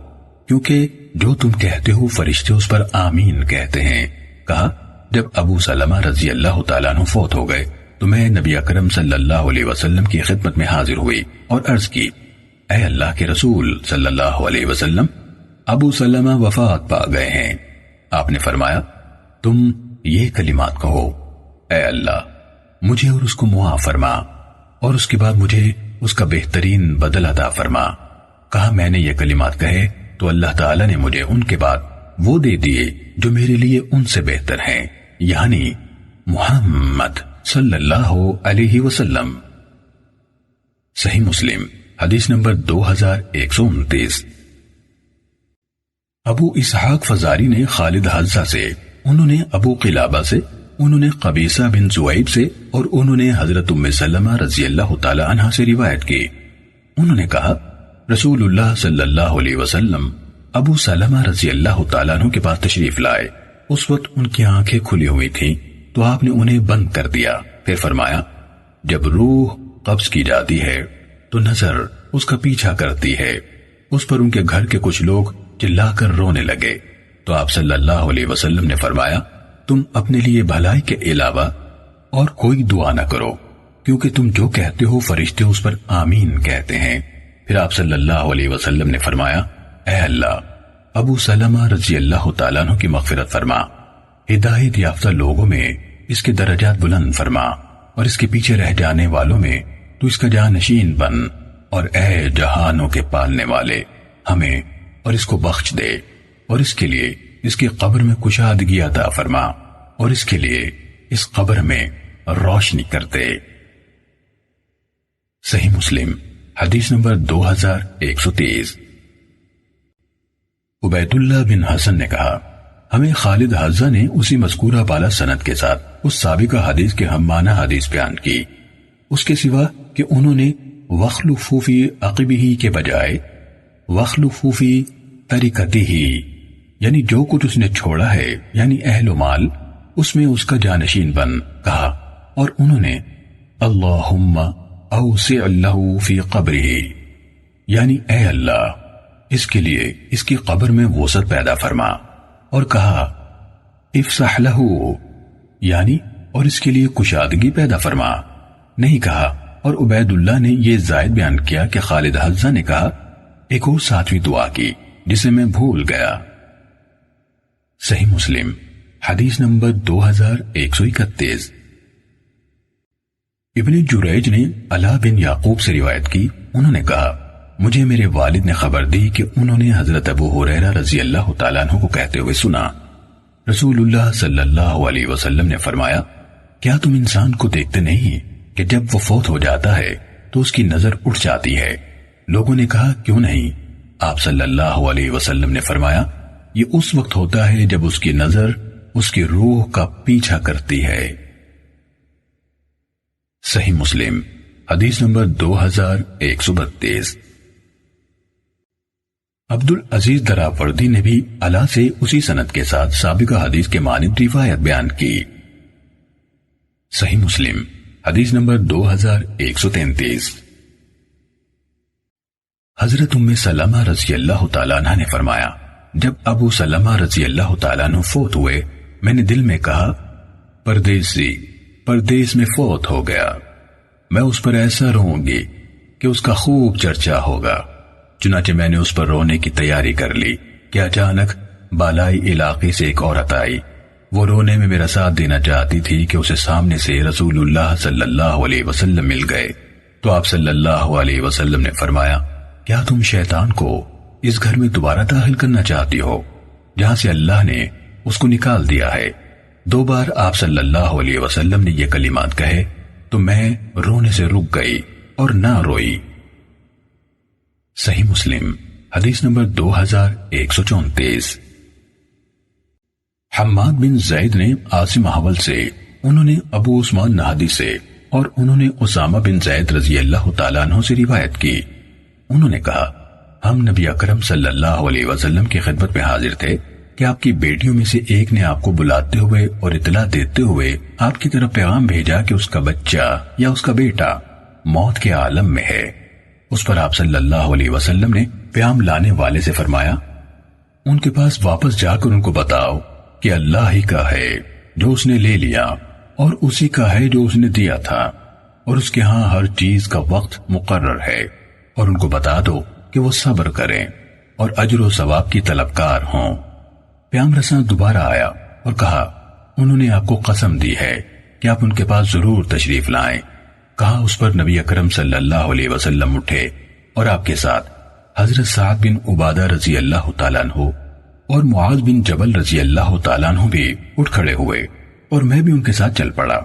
کیونکہ جو تم کہتے ہو فرشتے اس پر آمین کہتے ہیں۔ کہا جب ابو سلمہ رضی اللہ تعالیٰ عنہ فوت ہو گئے تو میں نبی اکرم صلی اللہ علیہ وسلم کی خدمت میں حاضر ہوئی اور عرض کی اے اللہ کے رسول صلی اللہ علیہ وسلم، ابو سلمہ وفات پا گئے ہیں۔ آپ نے فرمایا تم یہ کلمات کہو، اے اللہ مجھے اور اس کو معاف فرما، اور اس کے بعد مجھے اس کا بہترین بدل عطا فرما۔ کہا میں نے یہ کلمات کہے تو اللہ تعالیٰ نے مجھے ان کے بعد وہ دے دیے جو میرے لیے ان سے بہتر ہیں، یعنی محمد صلی اللہ علیہ وسلم۔ صحیح مسلم حدیث نمبر 2129۔ ابو اسحاق فزاری نے خالد حذا سے، انہوں نے ابو قلابہ سے، انہوں نے قبیصہ بن زویب سے، اور انہوں نے حضرت ام سلمہ رضی اللہ تعالی عنہ سے روایت کی۔ انہوں نے کہا رسول اللہ صلی اللہ علیہ وسلم ابو سلمہ رضی اللہ تعالیٰ عنہ کے پاس تشریف لائے، اس وقت ان کی آنکھیں کھلی ہوئی تھیں تو آپ نے انہیں بند کر دیا، پھر فرمایا جب روح قبض کی جاتی ہے تو نظر اس کا پیچھا کرتی ہے۔ اس پر ان کے گھر کے کچھ لوگ چلا کر رونے لگے تو آپ صلی اللہ علیہ وسلم نے فرمایا تم اپنے لیے بھلائی کے علاوہ اور کوئی دعا نہ کرو، کیونکہ تم جو کہتے ہو فرشتے اس پر آمین کہتے ہیں۔ پھر آپ صلی اللہ علیہ وسلم نے فرمایا اے اللہ ابو سلمہ رضی اللہ تعالیٰ عنہ کی مغفرت فرما، ہدایت یافتہ لوگوں میں اس کے درجات بلند فرما، اور اس کے پیچھے رہ جانے والوں میں تو اس کا جانشین بن، اور اے جہانوں کے پالنے والے ہمیں اور اس کو بخش دے، اور اس کے لیے اس کی قبر میں کشادگی عطا فرما، اور اس کے لیے اس قبر میں روشنی کر دے۔ صحیح مسلم حدیث نمبر 2130۔ عبید اللہ بن حسن نے کہا ہمیں خالد حذا نے اسی مذکورہ بالا سند کے ساتھ اس سابقہ حدیث کے ہم معنی حدیث بیان کی، اس کے سوا کہ انہوں نے وخلفوا فی عقبہ کے بجائے وخلفوا فی ترکتہ، یعنی جو کچھ اس نے چھوڑا ہے یعنی اہل و مال اس میں اس کا جانشین بن کہا، اور انہوں نے اللہم اوسع لہ فی قبرہ، یعنی اے اللہ اس کے لیے اس کی قبر میں وسعت پیدا فرما، اور کہا افسح لہ، یعنی اور اس کے لیے کشادگی پیدا فرما، نہیں کہا۔ اور عبید اللہ نے یہ زائد بیان کیا کہ خالد حذا نے کہا ایک اور ساتویں دعا کی جسے میں بھول گیا۔ صحیح مسلم حدیث نمبر 2131۔ ابن جریج نے علا بن یعقوب سے روایت کی، انہوں نے کہا مجھے میرے والد نے خبر دی کہ انہوں نے حضرت ابو ہریرہ رضی اللہ تعالیٰ عنہ کو کہتے ہوئے سنا رسول اللہ صلی اللہ علیہ وسلم نے فرمایا کیا تم انسان کو دیکھتے نہیں کہ جب وہ فوت ہو جاتا ہے تو اس کی نظر اٹھ جاتی ہے؟ لوگوں نے کہا کیوں نہیں؟ آپ صلی اللہ علیہ وسلم نے فرمایا یہ اس وقت ہوتا ہے جب اس کی نظر اس کی روح کا پیچھا کرتی ہے۔ صحیح مسلم حدیث نمبر 2132۔ عبدالعزیز دراوردی نے بھی علا سے اسی سند کے ساتھ سابقہ حدیث کے مانند روایت بیان کی۔ صحیح مسلم حدیث نمبر 2133۔ حضرت ام سلمہ رضی اللہ تعالیٰ عنہ نے فرمایا، جب ابو سلمہ رضی اللہ تعالیٰ عنہ فوت ہوئے، میں نے دل میں کہا، پردیسی پردیس میں فوت ہو گیا، میں اس پر ایسا روں گی کہ اس کا خوب چرچا ہوگا۔ چنانچہ میں نے اس پر رونے کی تیاری کر لی کہ اچانک بالائی علاقے سے ایک عورت آئی۔ وہ رونے میں میرا ساتھ دینا چاہتی تھی کہ اسے سامنے سے رسول اللہ صلی اللہ علیہ وسلم مل گئے تو آپ صلی اللہ علیہ وسلم نے فرمایا، کیا تم شیطان کو اس گھر میں دوبارہ داخل کرنا چاہتی ہو جہاں سے اللہ نے اس کو نکال دیا ہے؟ 2 بار آپ صلی اللہ علیہ وسلم نے یہ کلمات کہے تو میں رونے سے رک گئی اور نہ روئی۔ صحیح مسلم حدیث نمبر 2134۔ حماد بن زید نے عاصم احول سے، انہوں نے ابو عثمان نہدی سے اور انہوں نے اسامہ بن زید رضی اللہ تعالیٰ عنہ سے روایت کی۔ انہوں نے کہا، ہم نبی اکرم صلی اللہ علیہ وسلم کی خدمت میں حاضر تھے کہ آپ کی بیٹیوں میں سے ایک نے آپ کو بلاتے ہوئے اور اطلاع دیتے ہوئے آپ کی طرف پیغام بھیجا کہ اس کا بچہ یا اس کا بیٹا موت کے عالم میں ہے۔ اس پر آپ صلی اللہ علیہ وسلم نے پیغام لانے والے سے فرمایا، ان کے پاس واپس جا کر ان کو بتاؤ کہ اللہ ہی کا ہے جو اس نے لے لیا اور اسی کا ہے جو اس نے دیا تھا، اور اس کے ہاں ہر چیز کا وقت مقرر ہے، اور ان کو بتا دو کہ وہ صبر کریں اور اجر و ثواب کی طلبکار ہوں۔ پیغام رساں دوبارہ آیا اور کہا، انہوں نے آپ کو قسم دی ہے کہ آپ ان کے پاس ضرور تشریف لائیں۔ کہا، اس پر نبی اکرم صلی اللہ علیہ وسلم اٹھے اور آپ کے ساتھ حضرت سعد بن عبادہ رضی اللہ تعالیٰ عنہ اور معاذ بن جبل رضی اللہ تعالیٰ عنہ بھی اٹھ کھڑے ہوئے اور میں بھی ان کے ساتھ چل پڑا۔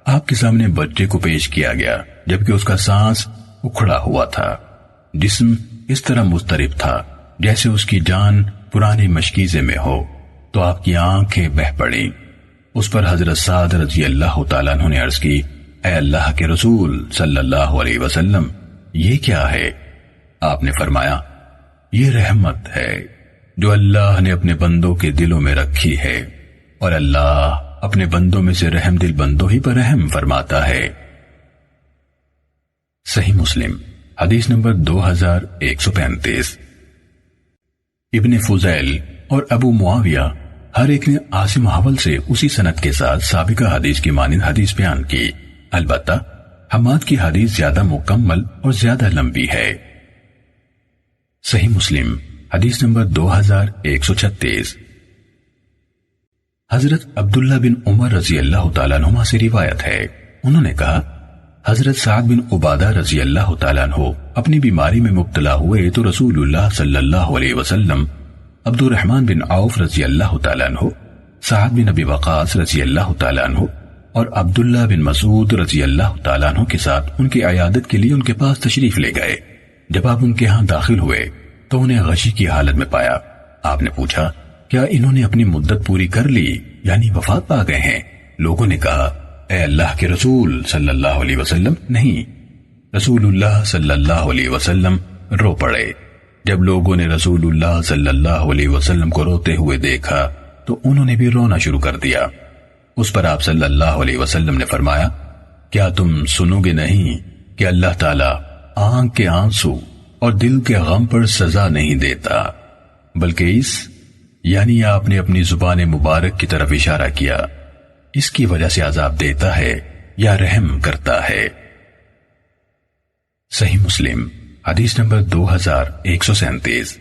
آپ کے سامنے بچے کو پیش کیا گیا جبکہ اس کا سانس اکھڑا ہوا تھا، جسم اس طرح مضطرب تھا جیسے اس کی جان پرانی مشکیزے میں ہو، تو آپ کی آنکھیں بہہ پڑیں۔ اس پر حضرت سعد رضی اللہ تعالیٰ عنہ نے عرض کی، اے اللہ کے رسول صلی اللہ علیہ وسلم، یہ کیا ہے؟ آپ نے فرمایا، یہ رحمت ہے جو اللہ نے اپنے بندوں کے دلوں میں رکھی ہے، اور اللہ اپنے بندوں میں سے رحم دل بندوں ہی پر رحم فرماتا ہے۔ صحیح مسلم حدیث نمبر 2135۔ ابن فضیل اور ابو معاویہ ہر ایک نے عاصم احول سے اسی سند کے ساتھ سابقہ حدیث کی مانند حدیث بیان کی، البتہ حماد کی حدیث زیادہ مکمل اور زیادہ لمبی ہے۔ صحیح مسلم حدیث نمبر 2136۔ حضرت عبداللہ بن عمر رضی اللہ تعالیٰ عنہما سے روایت ہے، انہوں نے کہا، حضرت سعد بن عبادہ رضی اللہ تعالیٰ عنہ اپنی بیماری میں مبتلا ہوئے تو رسول اللہ صلی اللہ علیہ وسلم عبد الرحمن بن عوف رضی اللہ تعالیٰ عنہ، سعد بن ابی وقاص رضی اللہ تعالیٰ عنہ اور عبداللہ بن مسعود رضی اللہ تعالیٰ عنہ کے ساتھ ان کی عیادت کے لیے ان کے پاس تشریف لے گئے۔ جب آپ ان کے ہاں داخل ہوئے تو انہیں غشی کی حالت میں پایا۔ آپ نے پوچھا، کیا انہوں نے اپنی مدت پوری کر لی یعنی وفات پا گئے ہیں؟ لوگوں نے کہا، اے اللہ کے رسول صلی اللہ علیہ وسلم، نہیں۔ رسول اللہ صلی اللہ علیہ وسلم رو پڑے۔ جب لوگوں نے رسول اللہ صلی اللہ علیہ وسلم کو روتے ہوئے دیکھا تو انہوں نے بھی رونا شروع کر دیا۔ اس پر آپ صلی اللہ علیہ وسلم نے فرمایا، کیا تم سنو گے نہیں کہ اللہ تعالیٰ آنکھ کے آنسو اور دل کے غم پر سزا نہیں دیتا، بلکہ یعنی آپ نے اپنی زبان مبارک کی طرف اشارہ کیا، اس کی وجہ سے عذاب دیتا ہے یا رحم کرتا ہے۔ صحیح مسلم حدیث نمبر 2137۔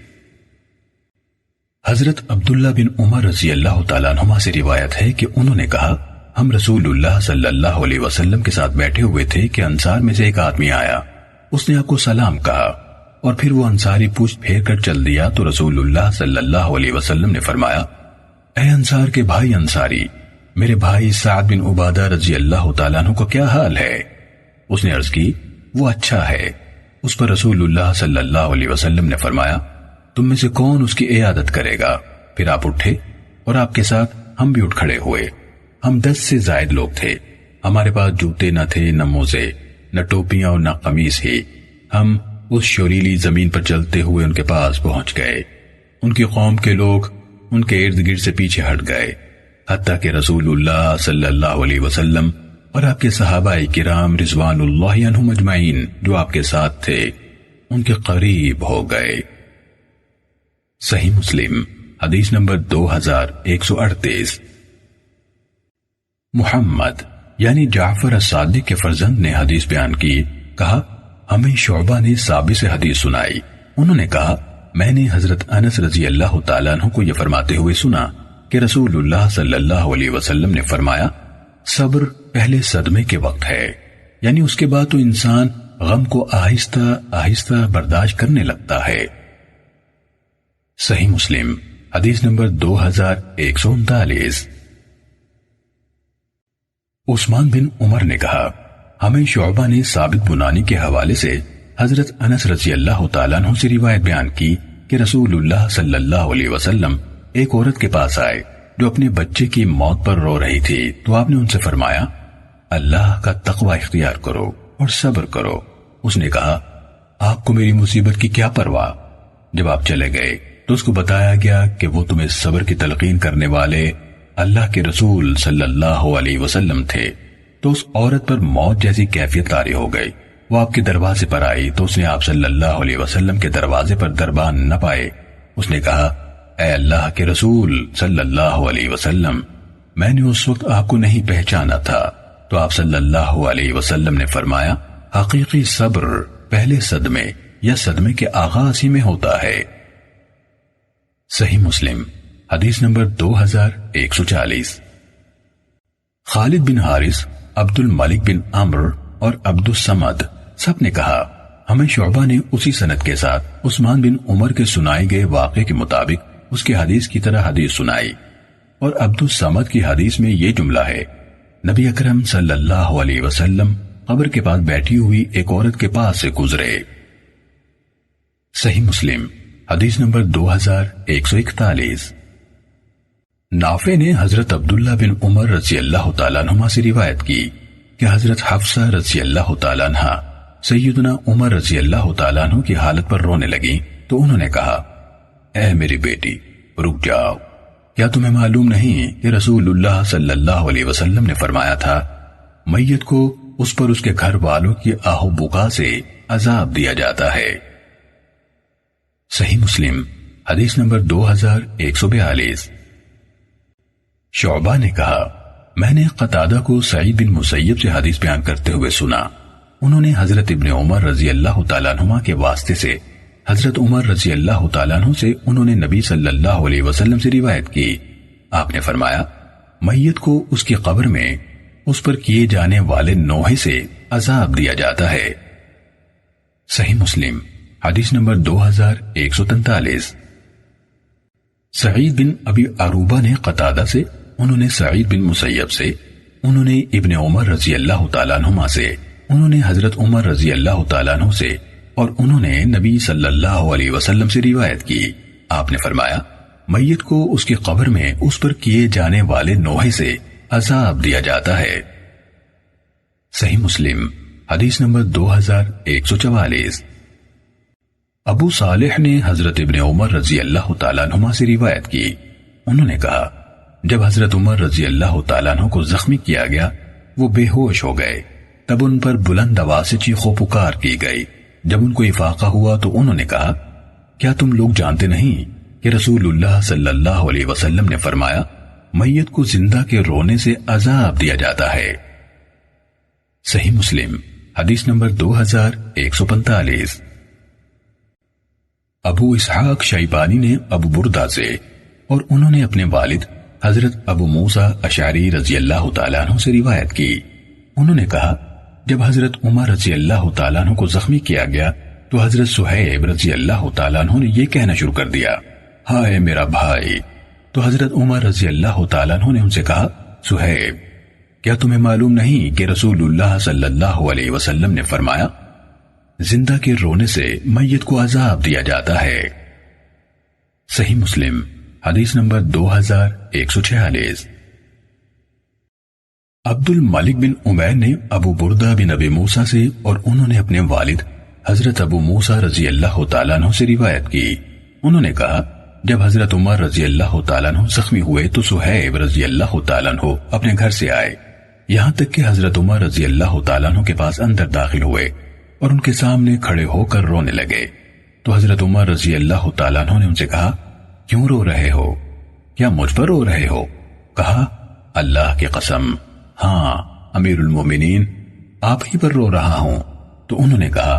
حضرت عبداللہ بن عمر رضی اللہ تعالیٰ عنہما سے روایت ہے کہ انہوں نے کہا، ہم رسول اللہ صلی اللہ علیہ وسلم کے ساتھ بیٹھے ہوئے تھے کہ انصار میں سے ایک آدمی آیا، اس نے آپ کو سلام کہا اور پھر وہ انصاری پوچھ پھیر کر چل دیا تو رسول اللہ صلی اللہ علیہ وسلم نے فرمایا، اے انصار کے بھائی انصاری، میرے بھائی سعد بن عبادہ رضی اللہ تعالیٰ عنہ کو کیا حال ہے؟ اس نے عرض کی، وہ اچھا ہے۔ اس پر رسول اللہ صلی اللہ علیہ وسلم نے فرمایا، تم میں سے کون اس کی عیادت کرے گا؟ پھر آپ اٹھے اور آپ کے ساتھ ہم بھی اٹھ کھڑے ہوئے۔ ہم 10 سے زائد لوگ تھے، ہمارے پاس جوتے نہ تھے نہ موزے نہ ٹوپیاں اور نہ قمیص ہی۔ ہم اس شوریلی زمین پر چلتے ہوئے ان کے پاس پہنچ گئے۔ ان کی قوم کے لوگ ان کے ارد گرد سے پیچھے ہٹ گئے، حتیٰ کہ رسول اللہ صلی اللہ علیہ وسلم اور آپ کے صحابہ کرام رضوان اللہ عنہم اجمعین جو آپ کے ساتھ تھے ان کے قریب ہو گئے۔ صحیح مسلم حدیث نمبر 2138۔ محمد یعنی جعفر الصادق کے فرزند نے حدیث بیان کی، کہا ہمیں شعبہ نے ثابت سے حدیث سنائی، انہوں نے کہا میں نے حضرت انس رضی اللہ تعالیٰ عنہ کو یہ فرماتے ہوئے سنا کہ رسول اللہ صلی اللہ علیہ وسلم نے فرمایا صبر پہلے صدمے کے وقت ہے، یعنی اس کے بعد تو انسان غم کو آہستہ آہستہ برداشت کرنے لگتا ہے۔ صحیح مسلم حدیث نمبر 2139۔ عثمان بن عمر نے کہا ہمیں شعبہ نے ثابت بنانی کے حوالے سے حضرت انس رضی اللہ تعالیٰ عنہ سے روایت بیان کی کہ رسول اللہ صلی اللہ علیہ وسلم ایک عورت کے پاس آئے جو اپنے بچے کی موت پر رو رہی تھی، تو آپ نے ان سے فرمایا اللہ کا تقوی اختیار کرو اور صبر کرو۔ اس نے کہا آپ کو میری مصیبت کی کیا پرواہ؟ جب آپ چلے گئے تو اس کو بتایا گیا کہ وہ تمہیں صبر کی تلقین کرنے والے اللہ کے رسول صلی اللہ علیہ وسلم تھے۔ تو اس عورت پر موت جیسی کیفیت طاری ہو گئی، وہ آپ کے دروازے پر آئی تو اس نے آپ صلی اللہ علیہ وسلم کے دروازے پر دربان نہ پائے۔ اس نے کہا اے اللہ کے رسول صلی اللہ علیہ وسلم، میں نے اس وقت آپ کو نہیں پہچانا تھا۔ تو آپ صلی اللہ علیہ وسلم نے فرمایا حقیقی صبر پہلے صدمے یا صدمے کے آغاز ہی میں ہوتا ہے۔ صحیح مسلم حدیث نمبر 2140۔ خالد بن حارث، عبد الملک بن عمرو اور عبد الصمد سب نے کہا ہمیں شعبہ نے اسی سند کے ساتھ عثمان بن عمر کے سنائے گئے واقعے کے مطابق اس کی حدیث کی طرح حدیث سنائی، اور عبد الصمد کی حدیث میں یہ جملہ ہے نبی اکرم صلی اللہ علیہ وسلم قبر کے پاس بیٹھی ہوئی ایک عورت کے پاس سے گزرے۔ صحیح مسلم حدیث نمبر 2141۔ نافع نے حضرت عبداللہ بن عمر رضی اللہ تعالیٰ عنہما سے روایت کی کہ حضرت حفصہ رضی اللہ تعالیٰ عنہ سیدنا عمر رضی اللہ تعالیٰ عنہ کی حالت پر رونے لگیں تو انہوں نے کہا اے میری بیٹی رک جاؤ، کیا تمہیں معلوم نہیں کہ رسول اللہ صلی اللہ علیہ وسلم نے فرمایا تھا میت کو اس پر اس کے گھر والوں کی آہ و بکا سے عذاب دیا جاتا ہے۔ صحیح مسلم حدیث نمبر 2142۔ شعبہ نے کہا میں نے قتادہ کو سعید بن مسیب سے حدیث بیان کرتے ہوئے سنا، انہوں نے حضرت ابن عمر رضی اللہ تعالیٰ عنہما کے واسطے سے حضرت عمر رضی اللہ تعالیٰ عنہ سے انہوں نے نبی صلی اللہ علیہ وسلم سے روایت کی، آپ نے فرمایا میت کو اس کی قبر میں اس پر کیے جانے والے نوحے سے عذاب دیا جاتا ہے۔ صحیح مسلم حدیث نمبر 2143۔ سعید بن ابی عروبہ نے قتادہ سے، انہوں نے سعید بن مسیب سے، انہوں نے ابن عمر رضی اللہ تعالیٰ عنہما سے، انہوں نے حضرت عمر رضی اللہ تعالیٰ عنہ سے، اور انہوں نے نبی صلی اللہ علیہ وسلم سے روایت کی، آپ نے فرمایا میت کو اس کی قبر میں اس پر کیے جانے والے نوحے سے عذاب دیا جاتا ہے۔ صحیح مسلم حدیث نمبر 2144۔ ابو صالح نے حضرت ابن عمر رضی اللہ تعالیٰ عنہما سے روایت کی، انہوں نے کہا جب حضرت عمر رضی اللہ تعالیٰ عنہ کو زخمی کیا گیا وہ بے ہوش ہو گئے، تب ان پر بلند آواز سے چیخ و پکار کی گئی۔ جب ان کو افاقہ ہوا تو انہوں نے کہا کیا تم لوگ جانتے نہیں کہ رسول اللہ صلی اللہ علیہ وسلم نے فرمایا میت کو زندہ کے رونے سے عذاب دیا جاتا ہے۔ صحیح مسلم حدیث نمبر 2145۔ ابو اسحاق شیبانی نے ابو بردہ سے، اور انہوں نے اپنے والد حضرت ابو موسیٰ اشعری رضی اللہ تعالیٰ عنہ سے روایت کی، انہوں نے کہا جب حضرت عمر رضی اللہ تعالیٰ عنہ کو زخمی کیا گیا تو حضرت سہیب رضی اللہ تعالیٰ عنہ نے یہ کہنا شروع کر دیا ہائے میرا بھائی۔ تو حضرت عمر رضی اللہ تعالیٰ عنہ نے ان سے کہا سہیب کیا تمہیں معلوم نہیں کہ رسول اللہ صلی اللہ علیہ وسلم نے فرمایا زندہ کے رونے سے میت کو عذاب دیا جاتا ہے۔ صحیح مسلم حدیث نمبر 2146۔ عبد الملک بن عمیر نے ابو بردہ بن ابی موسیٰ سے، اور انہوں نے اپنے والد حضرت ابو موسیٰ رضی اللہ تعالیٰ عنہ سے روایت کی، انہوں نے کہا جب حضرت عمر رضی اللہ تعالیٰ عنہ زخمی ہوئے تو صہیب رضی اللہ تعالیٰ عنہ اپنے گھر سے آئے، یہاں تک کہ حضرت عمر رضی اللہ تعالیٰ عنہ کے پاس اندر داخل ہوئے اور ان کے سامنے کھڑے ہو کر رونے لگے۔ تو حضرت عمر رضی اللہ تعالیٰ عنہ نے ان سے کہا، کیوں رو رہے ہو؟ کیا مجھ پر رو رہے ہو؟ کہا، اللہ کی قسم، ہاں امیر المومنین، آپ ہی پر رو رہا ہوں۔ تو انہوں نے کہا،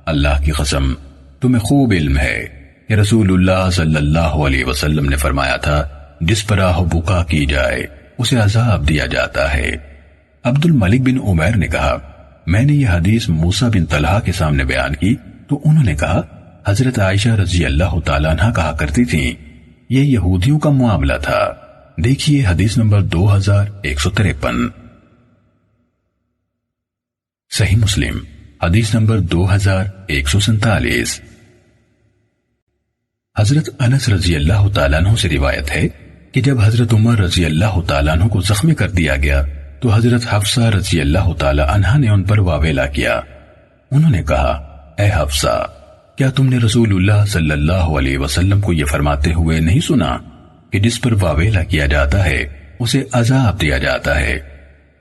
اللہ کی قسم، تمہیں خوب علم ہے کہ رسول اللہ صلی اللہ علیہ وسلم نے فرمایا تھا، جس پر آہ و بکا کی جائے اسے عذاب دیا جاتا ہے۔ عبد الملک بن عمیر نے کہا، میں نے یہ حدیث موسیٰ بن طلحہ کے سامنے بیان کی تو انہوں نے کہا، حضرت عائشہ رضی اللہ تعالیٰ عنہ کہا کرتی تھیں، یہ یہودیوں کا معاملہ تھا۔ دیکھیے حدیث نمبر 2153۔ صحیح مسلم حدیث نمبر 2147۔ حضرت انس رضی اللہ تعالیٰ عنہ سے روایت ہے کہ جب حضرت عمر رضی اللہ تعالیٰ عنہ کو زخمی کر دیا گیا تو حضرت حفصہ رضی اللہ تعالیٰ عنہ نے ان پر واویلا کیا۔ انہوں نے کہا، اے حفصہ، کیا تم نے رسول اللہ صلی اللہ علیہ وسلم کو یہ فرماتے ہوئے نہیں سنا کہ جس پر واویلا کیا جاتا ہے اسے عذاب دیا جاتا ہے؟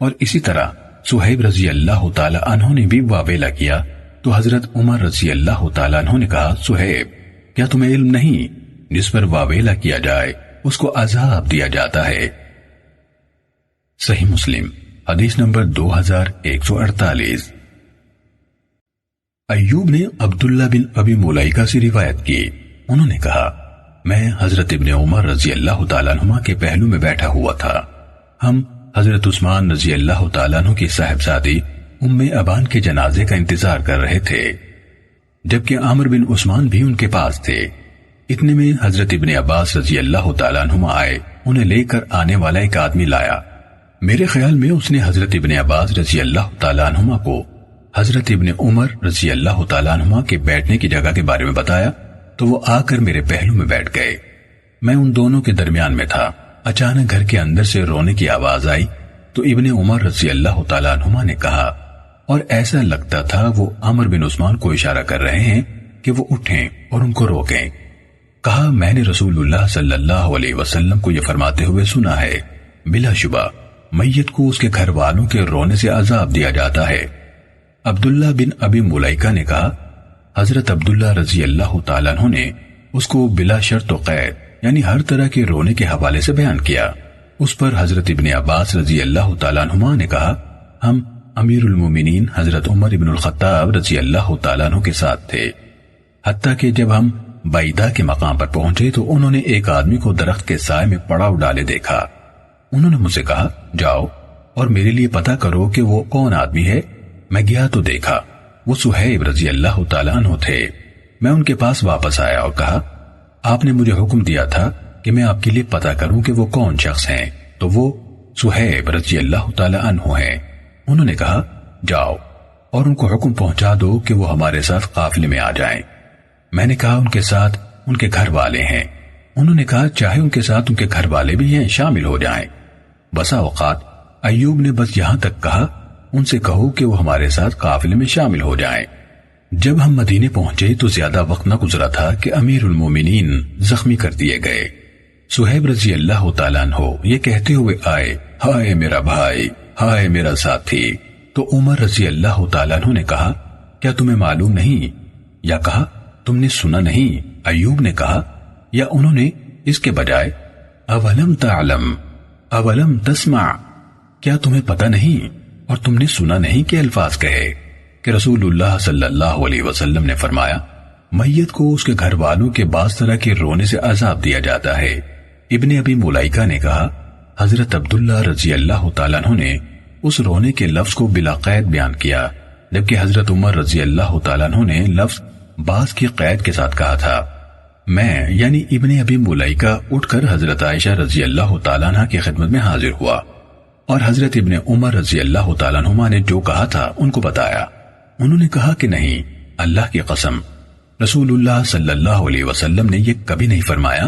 اور اسی طرح صہیب رضی اللہ تعالیٰ عنہ نے بھی واویلا کیا تو حضرت عمر رضی اللہ تعالیٰ عنہ نے کہا، صہیب، کیا تمہیں علم نہیں جس پر واویلا کیا جائے اس کو عذاب دیا جاتا ہے؟ صحیح مسلم حدیث نمبر 2148۔ ایوب نے عبداللہ بن ابی ملیکہ سے روایت کی، انہوں نے کہا، میں حضرت ابن عمر رضی اللہ تعالیٰ عنہ کے پہلو میں بیٹھا ہوا تھا۔ ہم حضرت عثمان رضی اللہ تعالیٰ عنہ کی صاحبزادی ام ابان کے جنازے کا انتظار کر رہے تھے، جبکہ عامر بن عثمان بھی ان کے پاس تھے۔ اتنے میں حضرت ابن عباس رضی اللہ تعالیٰ عنہما آئے، انہیں لے کر آنے والا ایک آدمی لایا۔ میرے خیال میں اس نے حضرت ابن عباس رضی اللہ تعالیٰ عنہما کو حضرت ابن عمر رضی اللہ تعالیٰ عنہما کے بیٹھنے کی جگہ کے بارے میں بتایا تو وہ آ کر میرے پہلو میں بیٹھ گئے۔ میں ان دونوں کے درمیان میں تھا۔ اچانک گھر کے اندر سے رونے کی آواز آئی تو ابن عمر رضی اللہ تعالیٰ عنہما نے کہا، اور ایسا لگتا تھا وہ عامر بن عثمان کو اشارہ کر رہے ہیں کہ وہ اٹھیں اور ان کو روکیں۔ کہا، میں نے رسول اللہ صلی اللہ علیہ وسلم کو یہ فرماتے ہوئے سنا ہے، بلا شبہ میت کو اس کے گھر والوں کے رونے سے عذاب دیا جاتا ہے۔ عبداللہ بن ابی ملیکہ نے کہا، حضرت عبداللہ رضی اللہ تعالیٰ عنہ نے اس کو بلا شرط و قید یعنی ہر طرح کے رونے کے حوالے سے بیان کیا۔ اس پر حضرت ابن عباس رضی اللہ تعالیٰ عنہما نے کہا، ہم امیر المومنین حضرت عمر ابن الخطاب رضی اللہ تعالیٰ عنہ کے ساتھ تھے، حتیٰ کہ جب ہم بعیدہ کے مقام پر پہنچے تو انہوں نے ایک آدمی کو درخت کے سائے میں پڑاؤ ڈالے دیکھا۔ انہوں نے مجھ سے کہا، جاؤ اور میرے لیے پتہ کرو کہ وہ کون آدمی ہے۔ میں گیا تو دیکھا وہ صہیب رضی اللہ تعالیٰ عنہ تھے۔ میں ان کے پاس واپس آیا اور کہا، آپ نے مجھے حکم دیا تھا کہ میں آپ کے لیے پتہ کروں کہ وہ کون شخص ہیں، تو وہ صہیب رضی اللہ تعالیٰ عنہ ہیں۔ انہوں نے کہا، جاؤ اور ان کو حکم پہنچا دو کہ وہ ہمارے ساتھ قافلے میں آ جائیں۔ میں نے کہا، ان کے ساتھ ان کے گھر والے ہیں۔ انہوں نے کہا، چاہے ان کے ساتھ ان کے گھر والے بھی ہیں، شامل ہو جائیں۔ بسا اوقات ایوب نے بس یہاں تک کہا، ان سے کہو کہ وہ ہمارے ساتھ قافلے میں شامل ہو جائیں۔ جب ہم مدینے پہنچے تو زیادہ وقت نہ گزرا تھا کہ امیر المومنین زخمی کر دیے گئے۔ صہیب رضی اللہ تعالیٰ عنہ یہ کہتے ہوئے آئے، ہائے میرا بھائی، ہائے میرا ساتھی۔ تو عمر رضی اللہ تعالیٰ عنہ نے کہا، کیا تمہیں معلوم نہیں؟ یا کہا، تم نے سنا نہیں؟ ایوب نے کہا، یا انہوں نے اس کے بجائے اولم تعلم اولم تسمع، کیا تمہیں پتہ نہیں اور تم نے سنا نہیں کہ الفاظ کہے کہ رسول اللہ صلی اللہ علیہ وسلم نے فرمایا، میت کو اس کے گھر والوں کے بعض طرح کے رونے سے عذاب دیا جاتا ہے۔ ابن ابی ملیکہ نے کہا، حضرت عبداللہ رضی اللہ تعالیٰ عنہ نے اس رونے کے لفظ کو بلا قید بیان کیا، جبکہ حضرت عمر رضی اللہ تعالیٰ عنہ نے لفظ بعض کی قید کے ساتھ کہا تھا۔ میں یعنی ابن ابی ملیکہ اٹھ کر حضرت عائشہ رضی اللہ تعالیٰ عنہ کی خدمت میں حاضر ہوا اور حضرت ابن عمر رضی اللہ تعالیٰ عنہما نے جو کہا تھا ان کو بتایا۔ انہوں نے کہا کہ نہیں، اللہ کی قسم، رسول اللہ صلی اللہ علیہ وسلم نے یہ کبھی نہیں فرمایا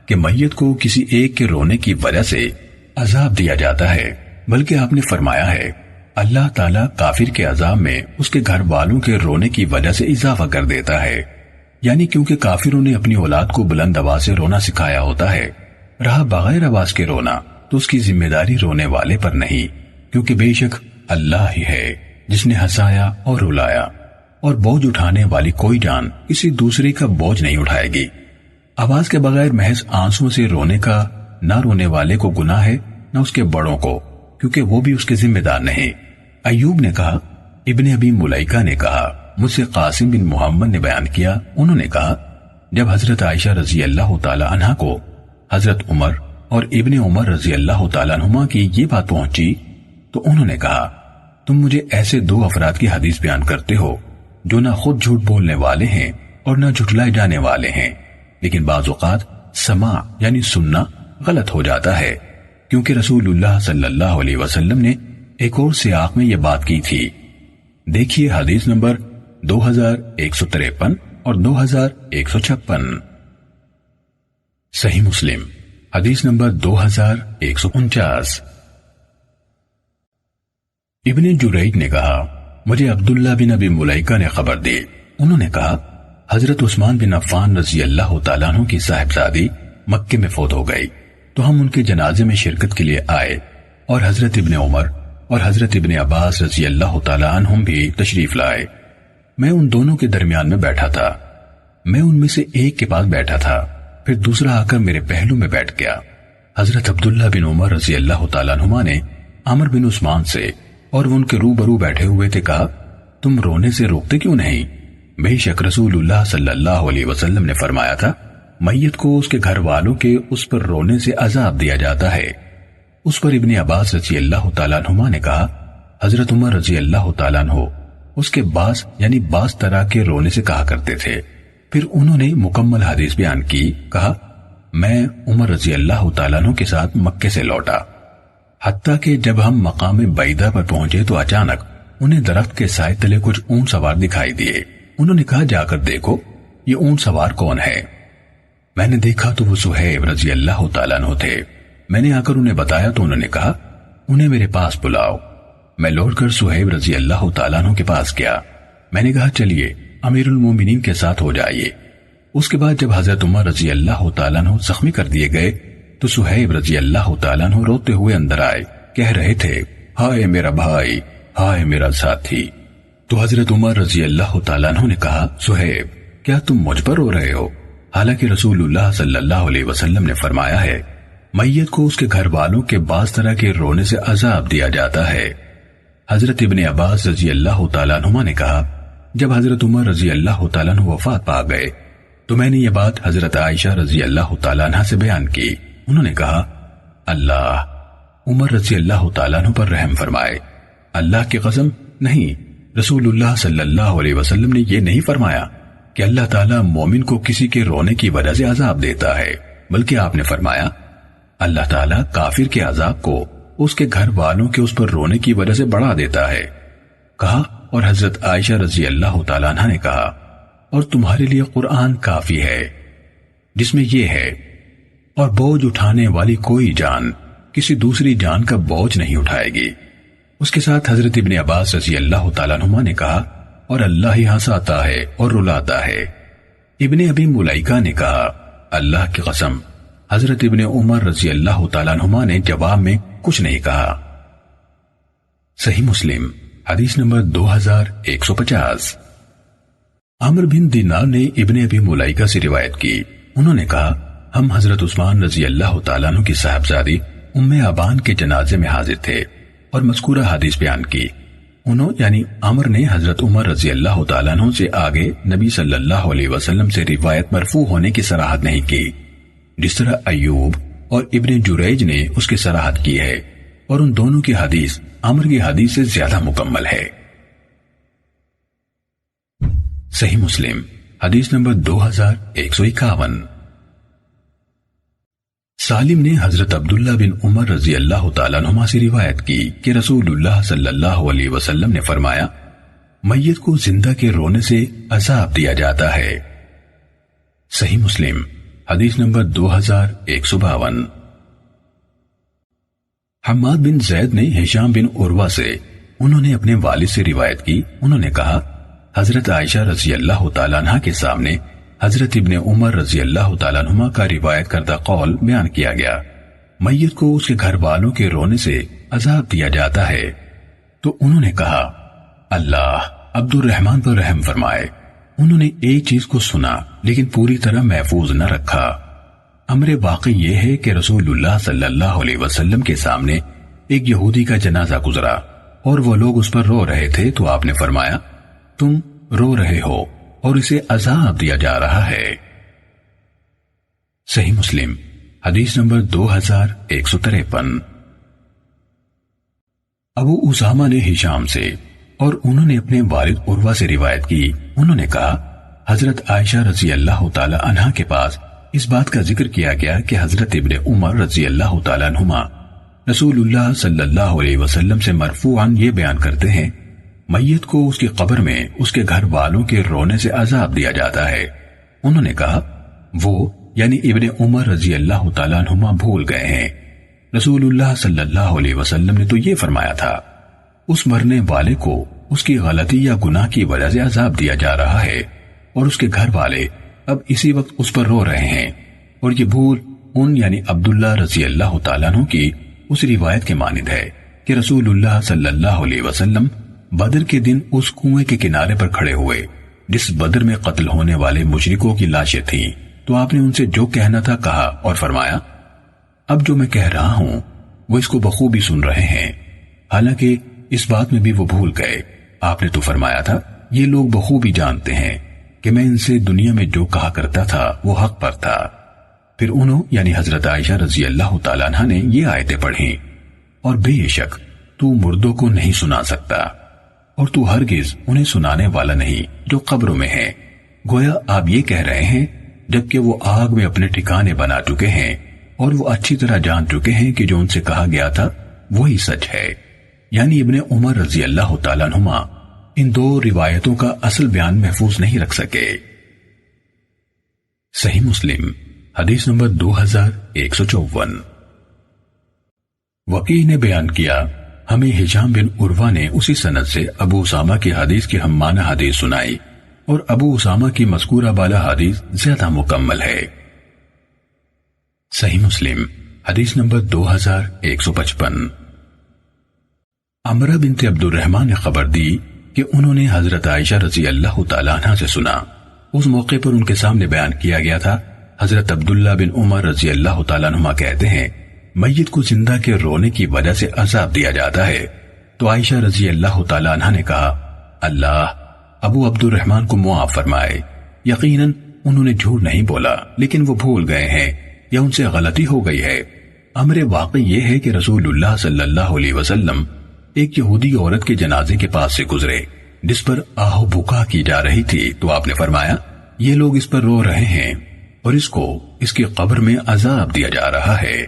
کہ میت کو کسی ایک کے رونے کی وجہ سے عذاب دیا جاتا ہے، بلکہ آپ نے فرمایا ہے، اللہ تعالیٰ کافر کے عذاب میں اس کے گھر والوں کے رونے کی وجہ سے اضافہ کر دیتا ہے۔ یعنی کیونکہ کافروں نے اپنی اولاد کو بلند آواز سے رونا سکھایا ہوتا ہے، رہا بغیر آواز کے رونا تو اس کی ذمہ داری رونے والے پر نہیں، کیونکہ بے شک اللہ ہی ہے جس نے ہنسایا اور رلایا، اور بوجھ اٹھانے والی کوئی جان کسی دوسری کا بوجھ نہیں اٹھائے گی۔ آواز کے بغیر محض آنسوں سے رونے کا نہ رونے والے کو گناہ ہے نہ اس کے بڑوں کو، کیونکہ وہ بھی اس کے ذمہ دار نہیں۔ ایوب نے کہا، ابن ابی ملیکہ نے کہا، مجھ سے قاسم بن محمد نے بیان کیا، انہوں نے کہا جب حضرت عائشہ رضی اللہ تعالی عنہا کو حضرت عمر اور ابن عمر رضی اللہ تعالیٰ عنہما کی یہ بات پہنچی تو انہوں نے کہا، تم مجھے ایسے دو افراد کی حدیث بیان کرتے ہو جو نہ خود جھوٹ بولنے والے ہیں اور نہ جھٹلائے جانے والے ہیں، لیکن بعض اوقات سماع یعنی سننا غلط ہو جاتا ہے، کیونکہ رسول اللہ صلی اللہ علیہ وسلم نے ایک اور سیاق میں یہ بات کی تھی۔ دیکھیے حدیث نمبر 2153 اور 2156۔ صحیح مسلم حدیث نمبر 2149۔ ابن جریج نے کہا، مجھے عبداللہ بن ابی ملیکہ نے خبر دی، انہوں نے کہا حضرت عثمان بن عفان رضی اللہ تعالیٰ عنہ کی صاحبزادی مکے میں فوت ہو گئی تو ہم ان کے جنازے میں شرکت کے لیے آئے، اور حضرت ابن عمر اور حضرت ابن عباس رضی اللہ تعالیٰ عنہم بھی تشریف لائے۔ میں ان دونوں کے درمیان میں بیٹھا تھا، میں ان میں سے ایک کے پاس بیٹھا تھا، پھر دوسرا آ کر میرے پہلو میں بیٹھ گیا۔ حضرت عبداللہ بن عمر رضی اللہ تعالیٰ عنہما نے عمر بن عثمان سے اور وہ ان کے روبرو بیٹھے ہوئے تھے کہا، تم رونے سے روکتے کیوں نہیں؟ بے شک رسول اللہ صلی اللہ علیہ وسلم نے فرمایا تھا، میت کو اس کے گھر والوں کے اس پر رونے سے عذاب دیا جاتا ہے۔ اس پر ابن عباس رضی اللہ تعالیٰ عنہما نے کہا، حضرت عمر رضی اللہ تعالیٰ عنہ اس کے بعض یعنی بعض طرح کے رونے سے کہا کرتے تھے۔ پھر انہوں نے مکمل حدیث بیان کی، کہا میں عمر رضی اللہ تعالیٰ عنہ کے ساتھ مکے سے لوٹا، حتیٰ کہ جب ہم مقام بعیدہ پر پہنچے تو اچانک انہیں درخت کے سائے تلے کچھ اونٹ سوار دکھائی دیے۔ انہوں نے کہا، جا کر دیکھو یہ اونٹ سوار کون ہے؟ میں نے دیکھا تو وہ صہیب رضی اللہ تعالیٰ عنہ تھے۔ میں نے آ کر انہیں بتایا تو انہوں نے کہا، انہیں میرے پاس بلاؤ۔ میں لوٹ کر صہیب رضی اللہ تعالیٰ عنہ کے پاس گیا۔ میں نے کہا، چلیے امیر المومنین کے ساتھ ہو جائیے۔ اس کے بعد جب حضرت عمر رضی اللہ تعالیٰ عنہ زخمی کر دیے گئے تو صہیب رضی اللہ تعالیٰ عنہ روتے ہوئے اندر آئے، کہہ رہے تھے، ہائے میرا بھائی، ہائے میرا ساتھی۔ تو حضرت عمر رضی اللہ تعالیٰ عنہ نے کہا، صہیب کیا تم مجھ پر رو رہے ہو؟ حالانکہ رسول اللہ صلی اللہ علیہ وسلم نے فرمایا ہے، میت کو اس کے گھر والوں کے بعض طرح کے رونے سے عذاب دیا جاتا ہے۔ حضرت ابن عباس رضی اللہ تعالیٰ عنہما نے کہا، جب حضرت عمر رضی اللہ تعالیٰ عنہ وفات پا گئے تو میں نے یہ بات حضرت عائشہ رضی اللہ تعالیٰ عنہ سے بیان کی۔ انہوں نے کہا، اللہ عمر رضی اللہ تعالیٰ عنہ پر رحم فرمائے۔ اللہ کی قسم نہیں، رسول اللہ صلی اللہ علیہ وسلم نے یہ نہیں فرمایا کہ اللہ تعالیٰ مومن کو کسی کے رونے کی وجہ سے عذاب دیتا ہے، بلکہ آپ نے فرمایا اللہ تعالیٰ کافر کے عذاب کو اس کے گھر والوں کے اس پر رونے کی وجہ سے بڑھا دیتا ہے۔ کہا، اور حضرت عائشہ رضی اللہ تعالیٰ عنہ نے کہا، اور تمہارے لیے قرآن کافی ہے جس میں یہ ہے، اور بوجھ اٹھانے والی کوئی جان کسی دوسری جان کا بوجھ نہیں اٹھائے گی۔ اس کے ساتھ حضرت ابن عباس رضی اللہ تعالیٰ عنہما نے کہا، اور اللہ ہی ہنساتا ہے اور رلاتا ہے۔ ابن ابی ملیکہ نے کہا، اللہ کی قسم حضرت ابن عمر رضی اللہ تعالیٰ عنہما نے جواب میں کچھ نہیں کہا۔ صحیح مسلم حدیث نمبر 2150۔ عمر بن دینار نے ابن ابی ملیکہ سے روایت کی، انہوں نے کہا، ہم حضرت عثمان رضی اللہ تعالیٰ عنہ کی صاحبزادی ام ابان کے جنازے میں حاضر تھے اور مذکورہ حدیث بیان کی۔ انہوں یعنی عمر نے حضرت عمر رضی اللہ تعالیٰ عنہ سے آگے نبی صلی اللہ علیہ وسلم سے روایت مرفوع ہونے کی صراحت نہیں کی، جس طرح ایوب اور ابن جریج نے اس کی صراحت کی ہے، اور ان دونوں کی حدیث عمر کی حدیث سے زیادہ مکمل ہے۔ صحیح مسلم حدیث نمبر 2151۔ سالم نے حضرت عبداللہ بن عمر رضی اللہ تعالیٰ عنہما سے روایت کی کہ رسول اللہ صلی اللہ علیہ وسلم نے فرمایا، میت کو زندہ کے رونے سے عذاب دیا جاتا ہے۔ صحیح مسلم حدیث نمبر 2152۔ حماد بن زید نے ہشام بن عروہ سے، انہوں نے اپنے والد سے روایت کی، انہوں نے کہا، حضرت عائشہ رضی اللہ تعالیٰ عنہ کے سامنے حضرت ابن عمر رضی اللہ تعالیٰ عنہما کا روایت کردہ قول بیان کیا گیا، میت کو اس کے گھر والوں کے رونے سے عذاب دیا جاتا ہے۔ تو انہوں نے کہا، اللہ عبد الرحمن پر رحم فرمائے۔ انہوں نے ایک چیز کو سنا لیکن پوری طرح محفوظ نہ رکھا۔ امر واقعی یہ ہے کہ رسول اللہ صلی اللہ علیہ وسلم کے سامنے ایک یہودی کا جنازہ گزرا اور وہ لوگ اس پر رو رہے تھے، تو آپ نے فرمایا، تم رو رہے ہو اور اسے عذاب دیا جا رہا ہے۔ صحیح مسلم حدیث نمبر 2153۔ ابو اسامہ نے ہشام سے اور انہوں نے اپنے والد عروہ سے روایت کی، انہوں نے کہا حضرت عائشہ رضی اللہ تعالی عنہا کے پاس اس بات کا ذکر کیا گیا کہ حضرت ابن عمر رضی اللہ تعالی عنہما رسول اللہ صلی اللہ علیہ وسلم سے مرفوعاً یہ بیان کرتے ہیں، میت کو اس کی قبر میں اس کے گھر والوں کے رونے سے عذاب دیا جاتا ہے۔ انہوں نے کہا، وہ یعنی ابن عمر رضی اللہ تعالیٰ عنہما بھول گئے ہیں، رسول اللہ صلی اللہ علیہ وسلم نے تو یہ فرمایا تھا، اس مرنے والے کو اس کی غلطی یا گناہ کی وجہ سے عذاب دیا جا رہا ہے اور اس کے گھر والے اب اسی وقت اس پر رو رہے ہیں۔ اور یہ بھول ان یعنی عبداللہ رضی اللہ تعالیٰ عنہ کی اس روایت کے مانند ہے کہ رسول اللہ صلی اللہ علیہ وسلم بدر کے دن اس کنویں کے کنارے پر کھڑے ہوئے جس بدر میں قتل ہونے والے مشرکوں کی لاشیں تھیں، تو آپ نے ان سے جو کہنا تھا کہا اور فرمایا، اب جو میں کہہ رہا ہوں وہ اس کو بخوبی سن رہے ہیں۔ حالانکہ اس بات میں بھی وہ بھول گئے، آپ نے تو فرمایا تھا، یہ لوگ بخوبی جانتے ہیں کہ میں ان سے دنیا میں جو کہا کرتا تھا وہ حق پر تھا۔ پھر انہوں یعنی حضرت عائشہ رضی اللہ تعالیٰ عنہ نے یہ آیتیں پڑھیں، اور بے شک تو مردوں کو نہیں سنا سکتا اور تو ہرگز انہیں سنانے والا نہیں جو قبروں میں ہیں۔ گویا آپ یہ کہہ رہے ہیں جبکہ وہ آگ میں اپنے ٹھکانے بنا چکے ہیں اور وہ اچھی طرح جان چکے ہیں کہ جو ان سے کہا گیا تھا وہی سچ ہے۔ یعنی ابن عمر رضی اللہ تعالیٰ عنہما ان دو روایتوں کا اصل بیان محفوظ نہیں رکھ سکے۔ صحیح مسلم حدیث نمبر 2154۔ وکیع نے بیان کیا، ہمیں ہشام بن عروہ نے اسی سند سے ابو اسامہ کی حدیث کی ہم معنی حدیث سنائی، اور ابو اسامہ کی مذکورہ بالا حدیث زیادہ مکمل ہے۔ صحیح مسلم حدیث نمبر 2155۔ عمرہ بنت عبد الرحمن نے خبر دی کہ انہوں نے حضرت عائشہ رضی اللہ تعالیٰ عنہ سے سنا، اس موقع پر ان کے سامنے بیان کیا گیا تھا، حضرت عبداللہ بن عمر رضی اللہ تعالیٰ عنہ کہتے ہیں، میت کو زندہ کے رونے کی وجہ سے عذاب دیا جاتا ہے۔ تو عائشہ رضی اللہ تعالیٰ عنہ نے کہا، اللہ ابو عبد الرحمن کو معاف فرمائے، یقیناً انہوں نے جھوٹ نہیں بولا لیکن وہ بھول گئے ہیں یا ان سے غلطی ہو گئی ہے۔ امر واقعی یہ ہے کہ رسول اللہ صلی اللہ علیہ وسلم ایک یہودی عورت کے جنازے کے پاس سے گزرے جس پر آہو بکا کی جا رہی تھی، تو آپ نے فرمایا، یہ لوگ اس پر رو رہے ہیں اور اس کو اس کی قبر میں عذاب دیا جا رہا ہے۔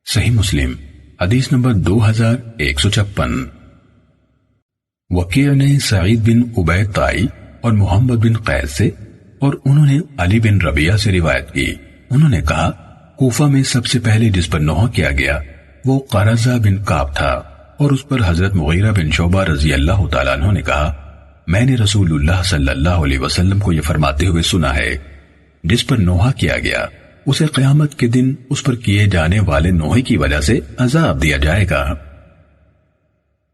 صحیح مسلم حدیث نمبر 2156۔ وکیع نے سعید بن عبید طائی اور محمد بن قیس سے اور انہوں نے علی بن ربیعہ سے روایت کی، انہوں نے کہا، کوفہ میں سب سے پہلے جس پر نوحہ کیا گیا وہ قرظہ بن کعب تھا، اور اس پر حضرت مغیرہ بن شعبہ رضی اللہ تعالیٰ عنہ نے کہا، میں نے رسول اللہ صلی اللہ علیہ وسلم کو یہ فرماتے ہوئے سنا ہے، جس پر نوحہ کیا گیا اسے قیامت کے دن اس پر کیے جانے والے نوحے کی وجہ سے عذاب دیا جائے گا۔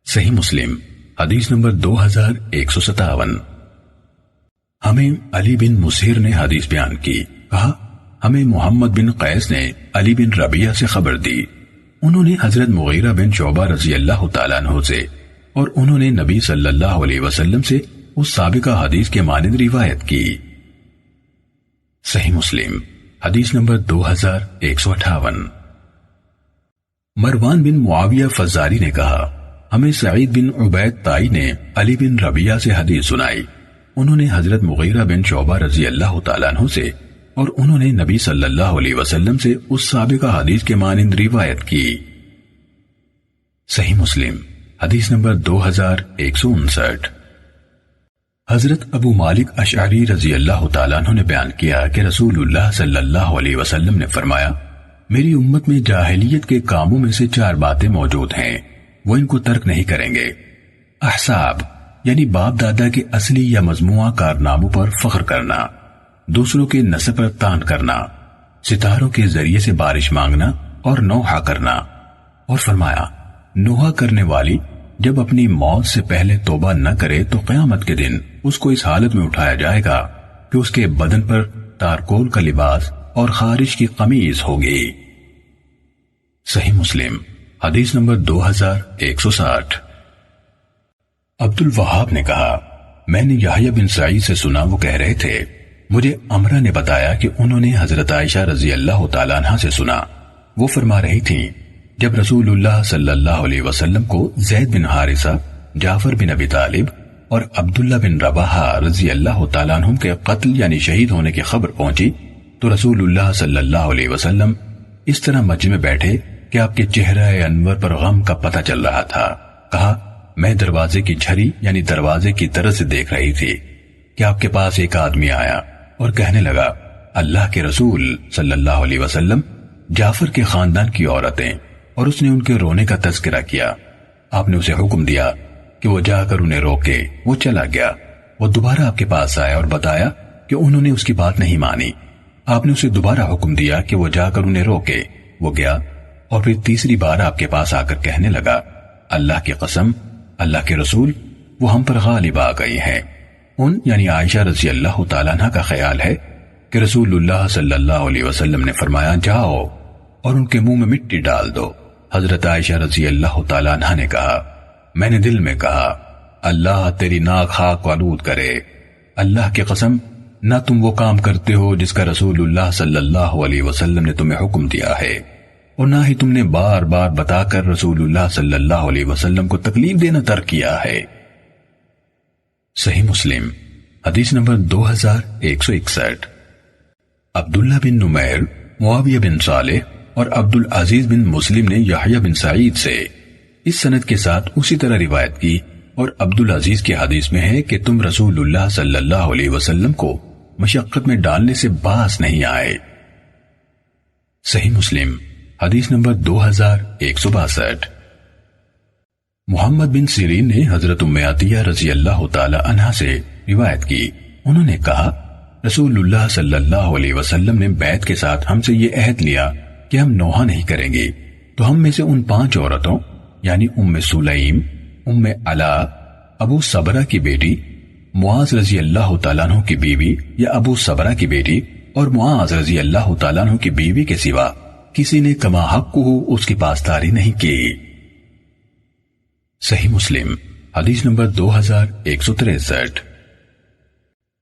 صحیح مسلم حدیث نمبر 2157۔ ہمیں علی بن مسہر نے حدیث بیان کی، کہا ہمیں محمد بن قیس نے علی بن ربیعہ سے خبر دی، انہوں نے حضرت مغیرہ بن شعبہ رضی اللہ تعالیٰ عنہ سے اور انہوں نے نبی صلی اللہ علیہ وسلم سے اس سابقہ حدیث کے مانند روایت کی۔ صحیح مسلم حدیث نمبر 2158۔ مروان بن معاویہ فزاری نے کہا، ہمیں سعید بن عبید طائی نے علی بن ربیعہ سے حدیث سنائی، انہوں نے حضرت مغیرہ بن شعبہ رضی اللہ تعالیٰ عنہ سے اور انہوں نے نبی صلی اللہ علیہ وسلم سے اس سابقہ حدیث کے مانند روایت کی۔ صحیح مسلم حدیث نمبر 2159۔ حضرت ابو مالک اشعری رضی اللہ تعالیٰ عنہ نے بیان کیا کہ رسول اللہ صلی اللہ علیہ وسلم نے فرمایا، میری امت میں جاہلیت کے کاموں میں سے 4 باتیں موجود ہیں، وہ ان کو ترک نہیں کریں گے، احساب یعنی باپ دادا کے اصلی یا مجموعہ کارناموں پر فخر کرنا، دوسروں کے نسب پر تان کرنا، ستاروں کے ذریعے سے بارش مانگنا اور نوحہ کرنا۔ اور فرمایا، نوحہ کرنے والی جب اپنی موت سے پہلے توبہ نہ کرے تو قیامت کے دن اس کو اس حالت میں اٹھایا جائے گا کہ اس کے بدن پر تارکول کا لباس اور خارش کی قمیض ہوگی۔ صحیح مسلم حدیث نمبر 2160۔ عبد الوہاب نے کہا، میں نے یحییٰ بن سعید سے سنا، وہ کہہ رہے تھے مجھے امرہ نے بتایا کہ انہوں نے حضرت عائشہ رضی اللہ تعالیٰ عنہ سے سنا، وہ فرما رہی تھیں جب رسول اللہ صلی اللہ علیہ وسلم کو زید بن حارثہ، جعفر بن ابی طالب اور عبداللہ بن رواحہ رضی اللہ تعالیٰ عنہم کے قتل یعنی شہید ہونے کی خبر پہنچی تو رسول اللہ صلی اللہ علیہ وسلم اس طرح مسجد میں بیٹھے کہ آپ کے چہرہ انور پر غم کا پتہ چل رہا تھا۔ کہا، میں دروازے کی جھری یعنی دروازے کی طرف سے دیکھ رہی تھی کہ آپ کے پاس ایک آدمی آیا اور کہنے لگا، اللہ کے رسول صلی اللہ علیہ وسلم، جعفر کے خاندان کی عورتیں، اور اس نے ان کے رونے کا تذکرہ کیا۔ آپ نے اسے حکم دیا کہ وہ جا کر انہیں روکے۔ وہ چلا گیا۔ وہ دوبارہ آپ کے پاس آیا اور بتایا کہ انہوں نے اس کی بات نہیں مانی۔ آپ نے اسے دوبارہ حکم دیا کہ وہ جا کر انہیں روکے۔ وہ گیا اور پھر تیسری بار آپ کے پاس آ کر کہنے لگا، اللہ کی قسم، اللہ کے رسول، وہ ہم پر غالب آ گئی ہیں۔ ان یعنی عائشہ رضی اللہ تعالیٰ عنہ کا خیال ہے کہ رسول اللہ صلی اللہ علیہ وسلم نے فرمایا، جاؤ اور ان کے منہ میں مٹی ڈال دو۔ حضرت عائشہ رضی اللہ تعالیٰ عنہ نے کہا، میں نے دل میں کہا، اللہ تیری ناک خاک آلود کرے، اللہ کی قسم، نہ تم وہ کام کرتے ہو جس کا رسول اللہ صلی اللہ علیہ وسلم نے تمہیں حکم دیا ہے، اور نہ ہی تم نے بار بار بتا کر رسول اللہ صلی اللہ علیہ وسلم کو تکلیف دینا ترک کیا ہے۔ صحیح مسلم حدیث نمبر 2161۔ عبداللہ بن نمیر، معاویہ بن صالح اور عبدالعزیز بن مسلم نے یحییٰ بن سعید سے اس سند کے ساتھ اسی طرح روایت کی، اور عبدالعزیز کی حدیث میں ہے کہ تم رسول اللہ صلی اللہ علیہ وسلم کو مشقت میں ڈالنے سے باز نہیں آئے۔ صحیح مسلم حدیث نمبر 2162۔ محمد بن سیرین نے حضرت ام عطیہ رضی اللہ تعالی عنہا سے روایت کی، انہوں نے کہا، رسول اللہ صلی اللہ علیہ وسلم نے بیعت کے ساتھ ہم سے یہ عہد لیا کہ ہم نوحہ نہیں کریں گے، تو ہم میں سے ان 5 عورتوں یعنی ام سلیم، ام علا، ابو صبرہ کی بیٹی، معاذ رضی اللہ تعالیٰ عنہ کی بیوی یا ابو صبرہ کی بیٹی اور معاذ رضی اللہ تعالیٰ عنہ کی بیوی کے سوا کسی نے کما حق کو اس کی پاسداری نہیں کی۔ صحیح مسلم حدیث نمبر 2163۔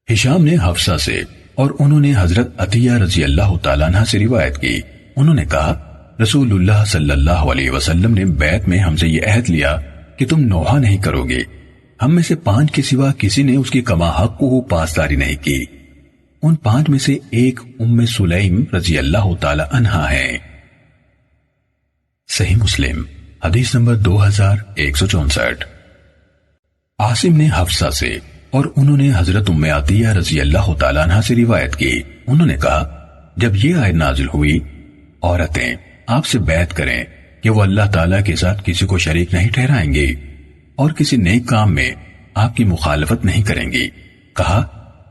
ہشام نے حفصہ سے اور انہوں نے حضرت عطیہ رضی اللہ تعالیٰ عنہ سے روایت کی، انہوں نے کہا، رسول اللہ صلی اللہ علیہ وسلم نے بیعت میں ہم سے یہ عہد لیا کہ تم نوحہ نہیں کرو گے، ہم میں سے 5 کے سوا کسی نے اس کی کما حق کو پاسداری نہیں کی۔ ان 5 میں سے ایک ام سلیم رضی اللہ تعالی عنہا ہے۔ صحیح مسلم حدیث نمبر 2164۔ عاصم نے حفصہ سے اور انہوں نے حضرت ام عطیہ رضی اللہ تعالی عنہا سے روایت کی، انہوں نے کہا، جب یہ آیت نازل ہوئی، عورتیں آپ سے بیعت کریں کہ وہ اللہ تعالیٰ کے ساتھ کسی کو شریک نہیں ٹھہرائیں گی اور کسی نیک کام میں آپ کی مخالفت نہیں کریں گی۔ کہا،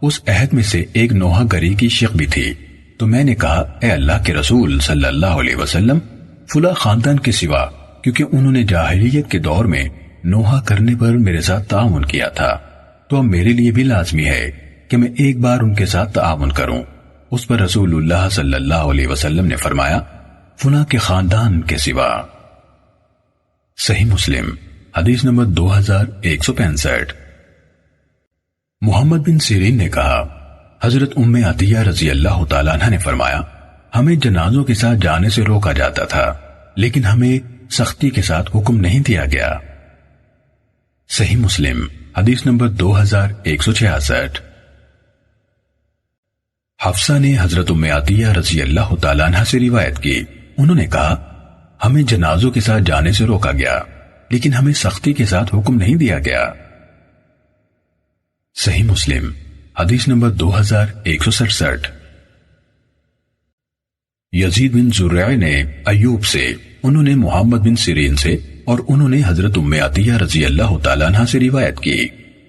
اس عہد میں سے ایک نوحہ گری کی شق بھی تھی، تو میں نے کہا، اے اللہ کے رسول صلی اللہ علیہ وسلم، فلاں خاندان کے سوا، کیونکہ انہوں نے جاہلیت کے دور میں نوحہ کرنے پر میرے ساتھ تعاون کیا تھا، تو اب میرے لیے بھی لازمی ہے کہ میں ایک بار ان کے ساتھ تعاون کروں۔ اس پر رسول اللہ صلی اللہ علیہ وسلم نے فرمایا، فلاں کے خاندان کے سوا۔ صحیح مسلم حدیث نمبر 2165۔ محمد بن سیرین نے کہا، حضرت ام عطیہ رضی اللہ تعالیٰ عنہ نے فرمایا، ہمیں جنازوں کے ساتھ جانے سے روکا جاتا تھا، لیکن ہمیں سختی کے ساتھ حکم نہیں دیا گیا۔ صحیح مسلم حدیث نمبر 2166۔ حفصہ نے حضرت ام عطیہ رضی اللہ تعالیٰ عنہ سے روایت کی، انہوں نے کہا، ہمیں جنازوں کے ساتھ جانے سے روکا گیا، لیکن ہمیں سختی کے ساتھ حکم نہیں دیا گیا۔ صحیح مسلم حدیث نمبر 2167۔ یزید بن زرع نے ایوب سے، انہوں نے محمد بن سیرین سے اور انہوں نے حضرت ام عطیہ رضی اللہ تعالیٰ عنہ سے روایت کی،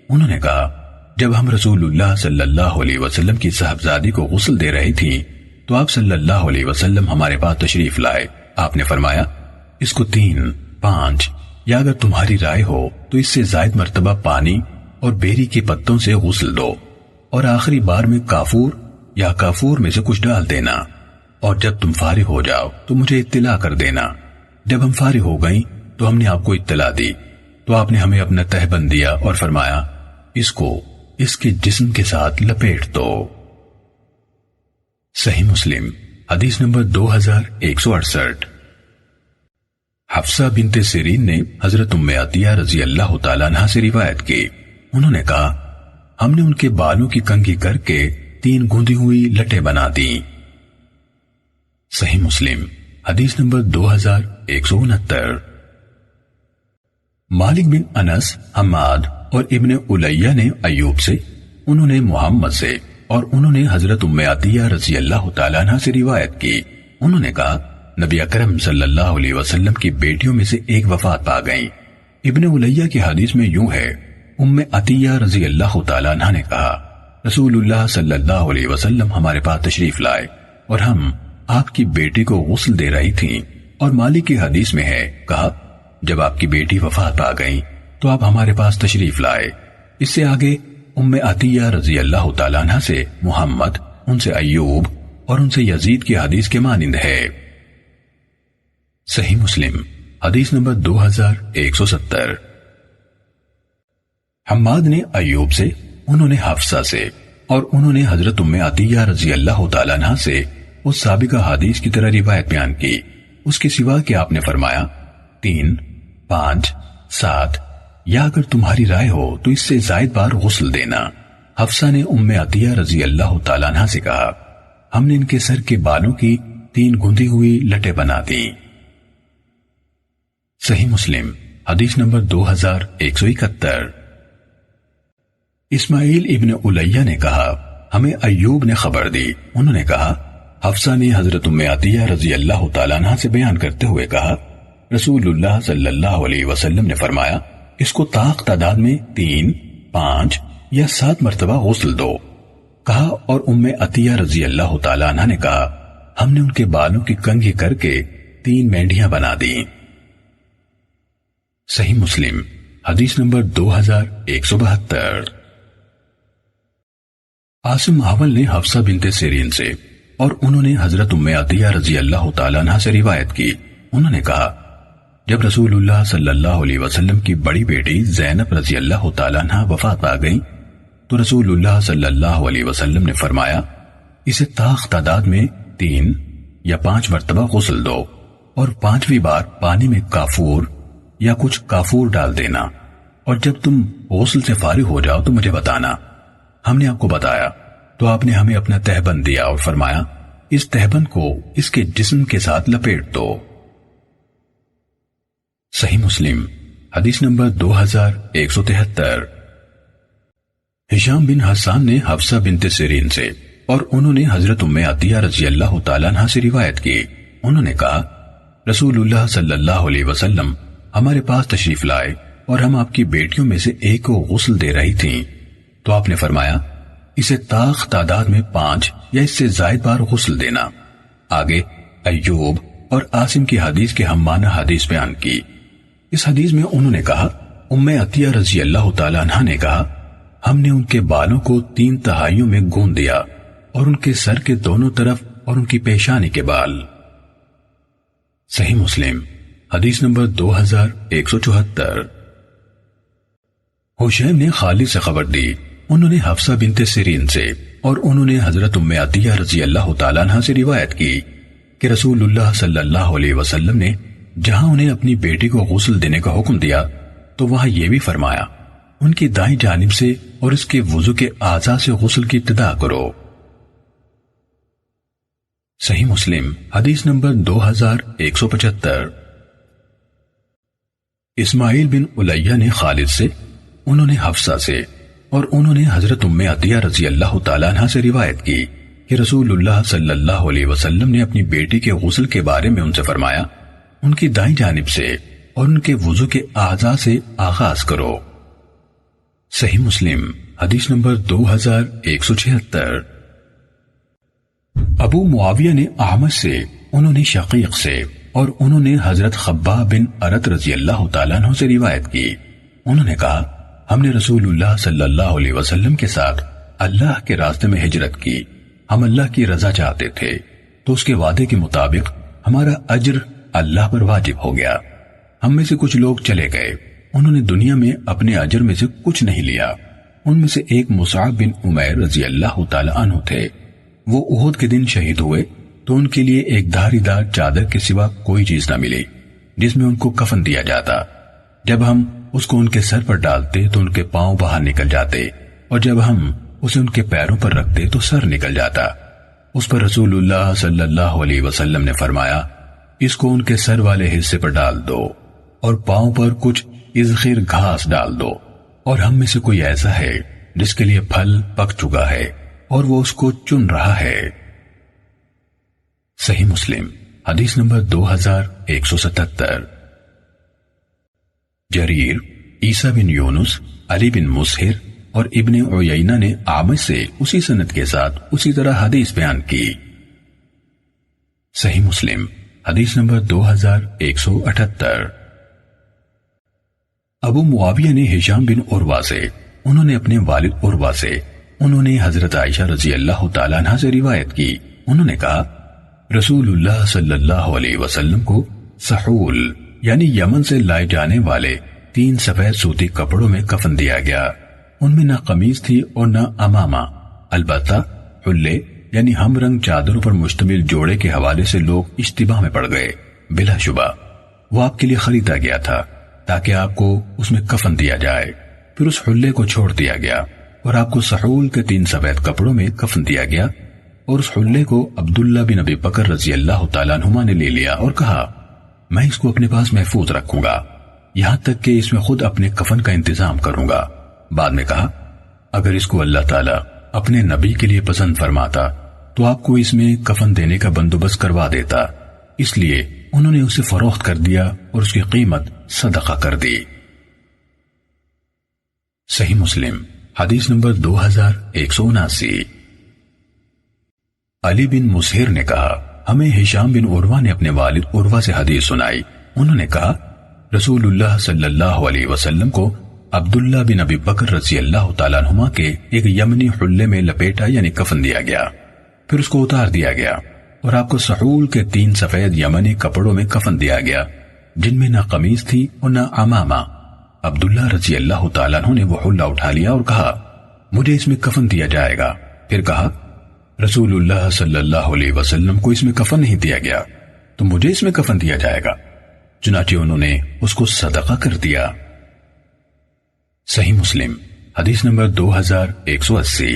انہوں نے کہا جب ہم رسول اللہ صلی اللہ علیہ وسلم کی صاحبزادی کو غسل دے رہی تھیں تو آپ صلی اللہ علیہ وسلم ہمارے پاس تشریف لائے. آپ نے فرمایا اس کو 3, 5 یا اگر تمہاری رائے ہو تو اس سے زائد مرتبہ پانی اور بیری کے پتوں سے غسل دو اور آخری بار میں کافور یا کافور میں سے کچھ ڈال دینا، اور جب تم فارغ ہو جاؤ تو مجھے اطلاع کر دینا. جب ہم فارغ ہو گئیں تو ہم نے آپ کو اطلاع دی تو آپ نے ہمیں اپنا تہبند دیا اور فرمایا اس کو اس کے جسم کے ساتھ لپیٹ دو. صحیح مسلم حدیث نمبر 2168. حفصہ بنت سیرین نے حضرت ام عطیہ رضی اللہ تعالیٰ عنہ سے روایت کی. انہوں نے کہا ہم نے ان کے بالوں کی کنگھی کر کے 3 گوندی ہوئی لٹیں بنا دیں. صحیح مسلم حدیث نمبر 2169. مالک بن انس، حماد اور ابن الیہ نے ایوب سے، انہوں نے محمد سے اور انہوں نے حضرت ام عطیہ رضی اللہ تعالیٰ عنہ سے روایت کی. انہوں نے کہا نبی اکرم صلی اللہ علیہ وسلم کی بیٹیوں میں سے ایک وفات پا گئیں. ابن الیہ کی حدیث میں یوں ہے ام عطیہ رضی اللہ تعالیٰ عنہ نے کہا رسول اللہ صلی اللہ علیہ وسلم ہمارے پاس تشریف لائے اور ہم آپ کی بیٹی کو غسل دے رہی تھیں. اور مالک کی حدیث میں ہے کہا جب آپ کی بیٹی وفات پا گئی تو آپ ہمارے پاس تشریف لائے. اس سے آگے ام عطیہ رضی اللہ تعالیٰ عنہ سے محمد، ان سے ایوب اور ان سے یزید کی حدیث کے مانند ہے. صحیح مسلم حدیث نمبر 2170. حماد نے ایوب سے، انہوں نے حفصہ سے اور انہوں نے حضرت ام عطیہ رضی اللہ تعالیٰ عنہ سے اس سابقہ حدیث کی طرح روایت بیان کی، اس کے سوا کہ آپ نے فرمایا 3, 5, 7 یا اگر تمہاری رائے ہو تو اس سے زائد بار غسل دینا. حفصہ نے ام عطیہ رضی اللہ تعالیٰ عنہ سے کہا ہم نے ان کے سر کے بالوں کی 3 گوندی ہوئی لٹیں بنا دی. صحیح مسلم حدیث نمبر 2171. اسماعیل ابن الیہ نے کہا ہمیں ایوب نے خبر دی. انہوں نے کہا حفصہ نے حضرت ام عطیہ رضی اللہ تعالیٰ عنہ سے بیان کرتے ہوئے کہا رسول اللہ صلی اللہ علیہ وسلم نے فرمایا اس کو طاق تعداد میں 3, 5 یا 7 مرتبہ غسل دو. کہا اور ام عطیہ رضی اللہ تعالیٰ عنہ نے کہا ہم نے ان کے بالوں کی کنگھی کر کے 3 مینڈیاں بنا دیں. صحیح مسلم حدیث نمبر 2172. عاصم احول نے حفصہ بنت سیرین سے اور انہوں نے حضرت ام عطیہ رضی اللہ تعالیٰ عنہ سے روایت کی. انہوں نے کہا جب رسول اللہ صلی اللہ علیہ وسلم کی بڑی بیٹی زینب رضی اللہ تعالیٰ عنہ وفات پا گئی تو رسول اللہ صلی اللہ علیہ وسلم نے فرمایا اسے طاق تعداد میں 3 یا 5 مرتبہ غسل دو اور 5ویں بار پانی میں کافور یا کچھ کافور ڈال دینا، اور جب تم غسل سے فارغ ہو جاؤ تو مجھے بتانا. ہم نے آپ کو بتایا تو آپ نے ہمیں اپنا تہبند دیا اور فرمایا اس تہبند کو اس کے جسم کے ساتھ لپیٹ دو. صحیح مسلم حدیث نمبر 2173. ہشام بن حسان نے حفصہ بنت سیرین سے اور انہوں نے حضرت ام عطیہ رضی اللہ تعالیٰ عنہ سے روایت کی. انہوں نے کہا رسول اللہ صلی اللہ علیہ وسلم ہمارے پاس تشریف لائے اور ہم آپ کی بیٹیوں میں سے ایک کو غسل دے رہی تھیں تو آپ نے فرمایا اسے طاق تعداد میں 5 یا اس سے زائد بار غسل دینا. آگے ایوب اور عاصم کی حدیث کے ہم معنی حدیث بیان کی. اس حدیث میں انہوں نے کہا ام عطیہ رضی اللہ تعالیٰ عنہ نے کہا ہم نے ان کے بالوں کو 3 تہائیوں میں گوند دیا اور ان کے سر کے دونوں طرف اور ان کی پیشانی کے بال. صحیح مسلم حدیث نمبر 2174. حشیم نے خالد سے خبر دی. انہوں نے حفصہ بنت سیرین سے اور انہوں نے حضرت ام عطیہ رضی اللہ تعالیٰ عنہ سے روایت کی کہ رسول اللہ صلی اللہ علیہ وسلم نے جہاں انہیں اپنی بیٹی کو غسل دینے کا حکم دیا تو وہاں یہ بھی فرمایا ان کی دائیں جانب سے اور اس کے وضو کے اعضاء سے غسل کی ابتدا کرو. صحیح مسلم حدیث نمبر 2175. اسماعیل بن الیہ نے خالد سے، انہوں نے حفصہ سے اور انہوں نے حضرت ام عطیہ رضی اللہ تعالیٰ عنہ سے روایت کی کہ رسول اللہ صلی اللہ علیہ وسلم نے اپنی بیٹی کے غسل کے بارے میں ان سے فرمایا ان کی دائیں جانب سے اور ان کے وضو کے اعضاء سے آغاز کرو. صحیح مسلم حدیث نمبر 2176۔ ابو معاویہ نے اعمش سے، انہوں نے شقیق سے، اور انہوں نے حضرت خباب بن ارت رضی اللہ تعالیٰ عنہ سے روایت کی، انہوں نے کہا ہم نے رسول اللہ صلی اللہ علیہ وسلم کے ساتھ اللہ کے راستے میں ہجرت کی، ہم اللہ کی رضا چاہتے تھے تو اس کے وعدے کے مطابق ہمارا اجر اللہ پر واجب ہو گیا۔ ہم میں سے کچھ لوگ چلے گئے، انہوں نے دنیا میں اپنے اجر میں سے کچھ نہیں لیا۔ ان میں سے ایک مصعب بن عمیر رضی اللہ تعالی عنہ تھے، وہ احد کے دن شہید ہوئے تو ان کے لیے ایک دھاری دار چادر کے سوا کوئی چیز نہ ملی جس میں ان کو کفن دیا جاتا۔ جب ہم اس کو ان کے سر پر ڈالتے تو ان کے پاؤں باہر نکل جاتے، اور جب ہم اسے ان کے پیروں پر رکھتے تو سر نکل جاتا۔ اس پر رسول اللہ صلی اللہ علیہ وسلم نے فرمایا اس کو ان کے سر والے حصے پر ڈال دو اور پاؤں پر کچھ اذخر گھاس ڈال دو، اور ہم میں سے کوئی ایسا ہے جس کے لیے پھل پک چکا ہے اور وہ اس کو چن رہا ہے۔ صحیح مسلم حدیث نمبر 2177۔ جریر، عیسیٰ بن یونس، علی بن مسہر اور ابن عیینہ نے اعمش سے اسی سند کے ساتھ اسی طرح حدیث بیان کی۔ صحیح مسلم حدیث نمبر 2178۔ ابو معاویہ نے ہشام بن عروہ سے، انہوں نے اپنے والد عروہ سے، انہوں نے حضرت عائشہ رضی اللہ تعالیٰ عنہ سے روایت کی، انہوں نے کہا رسول اللہ صلی اللہ علیہ وسلم کو سحول یعنی یمن سے لائے جانے والے 3 سفید سوتی کپڑوں میں کفن دیا گیا، ان میں نہ قمیض تھی اور نہ امامہ، البتہ حلے یعنی ہم رنگ چادروں پر مشتمل جوڑے کے حوالے سے لوگ اشتباہ میں پڑ گئے، بلا شبہ وہ آپ کے لیے خریدا گیا تھا تاکہ آپ کو اس میں کفن دیا جائے، پھر اس حلے کو چھوڑ دیا گیا اور آپ کو سحول کے 3 سفید کپڑوں میں کفن دیا گیا، اور اس حلے کو عبداللہ بن ابی بکر رضی اللہ تعالیٰ عنہما نے لے لیا اور کہا میں اس کو اپنے پاس محفوظ رکھوں گا یہاں تک کہ اس میں خود اپنے کفن کا انتظام کروں گا۔ بعد میں کہا اگر اس کو اللہ تعالیٰ اپنے نبی کے لیے پسند فرماتا تو آپ کو اس میں کفن دینے کا بندوبست کروا دیتا، اس لیے انہوں نے اسے فروخت کر دیا اور اس کی قیمت صدقہ کر دی۔ صحیح مسلم حدیث نمبر 2179۔ علی بن مسہر نے کہا ہمیں ہشام بن عروہ نے اپنے والد عروہ سے حدیث سنائی، انہوں نے کہا رسول اللہ صلی اللہ علیہ وسلم کو عبداللہ بن ابی بکر رضی اللہ تعالیٰ عنہما کے ایک یمنی حلے میں لپیٹا یعنی کفن دیا گیا، پھر اس کو اتار دیا گیا اور آپ کو سحول کے 3 سفید یمنی کپڑوں میں کفن دیا گیا جن میں نہ قمیض تھی اور نہ امامہ۔ عبداللہ رضی اللہ تعالیٰ عنہ نے وہ حلہ اٹھا لیا اور کہا مجھے اس میں کفن دیا جائے گا، پھر کہا رسول اللہ صلی اللہ علیہ وسلم کو اس میں کفن نہیں دیا گیا تو مجھے اس میں کفن دیا جائے گا، چنانچہ انہوں نے اس کو صدقہ کر دیا۔ صحیح مسلم حدیث نمبر 2180۔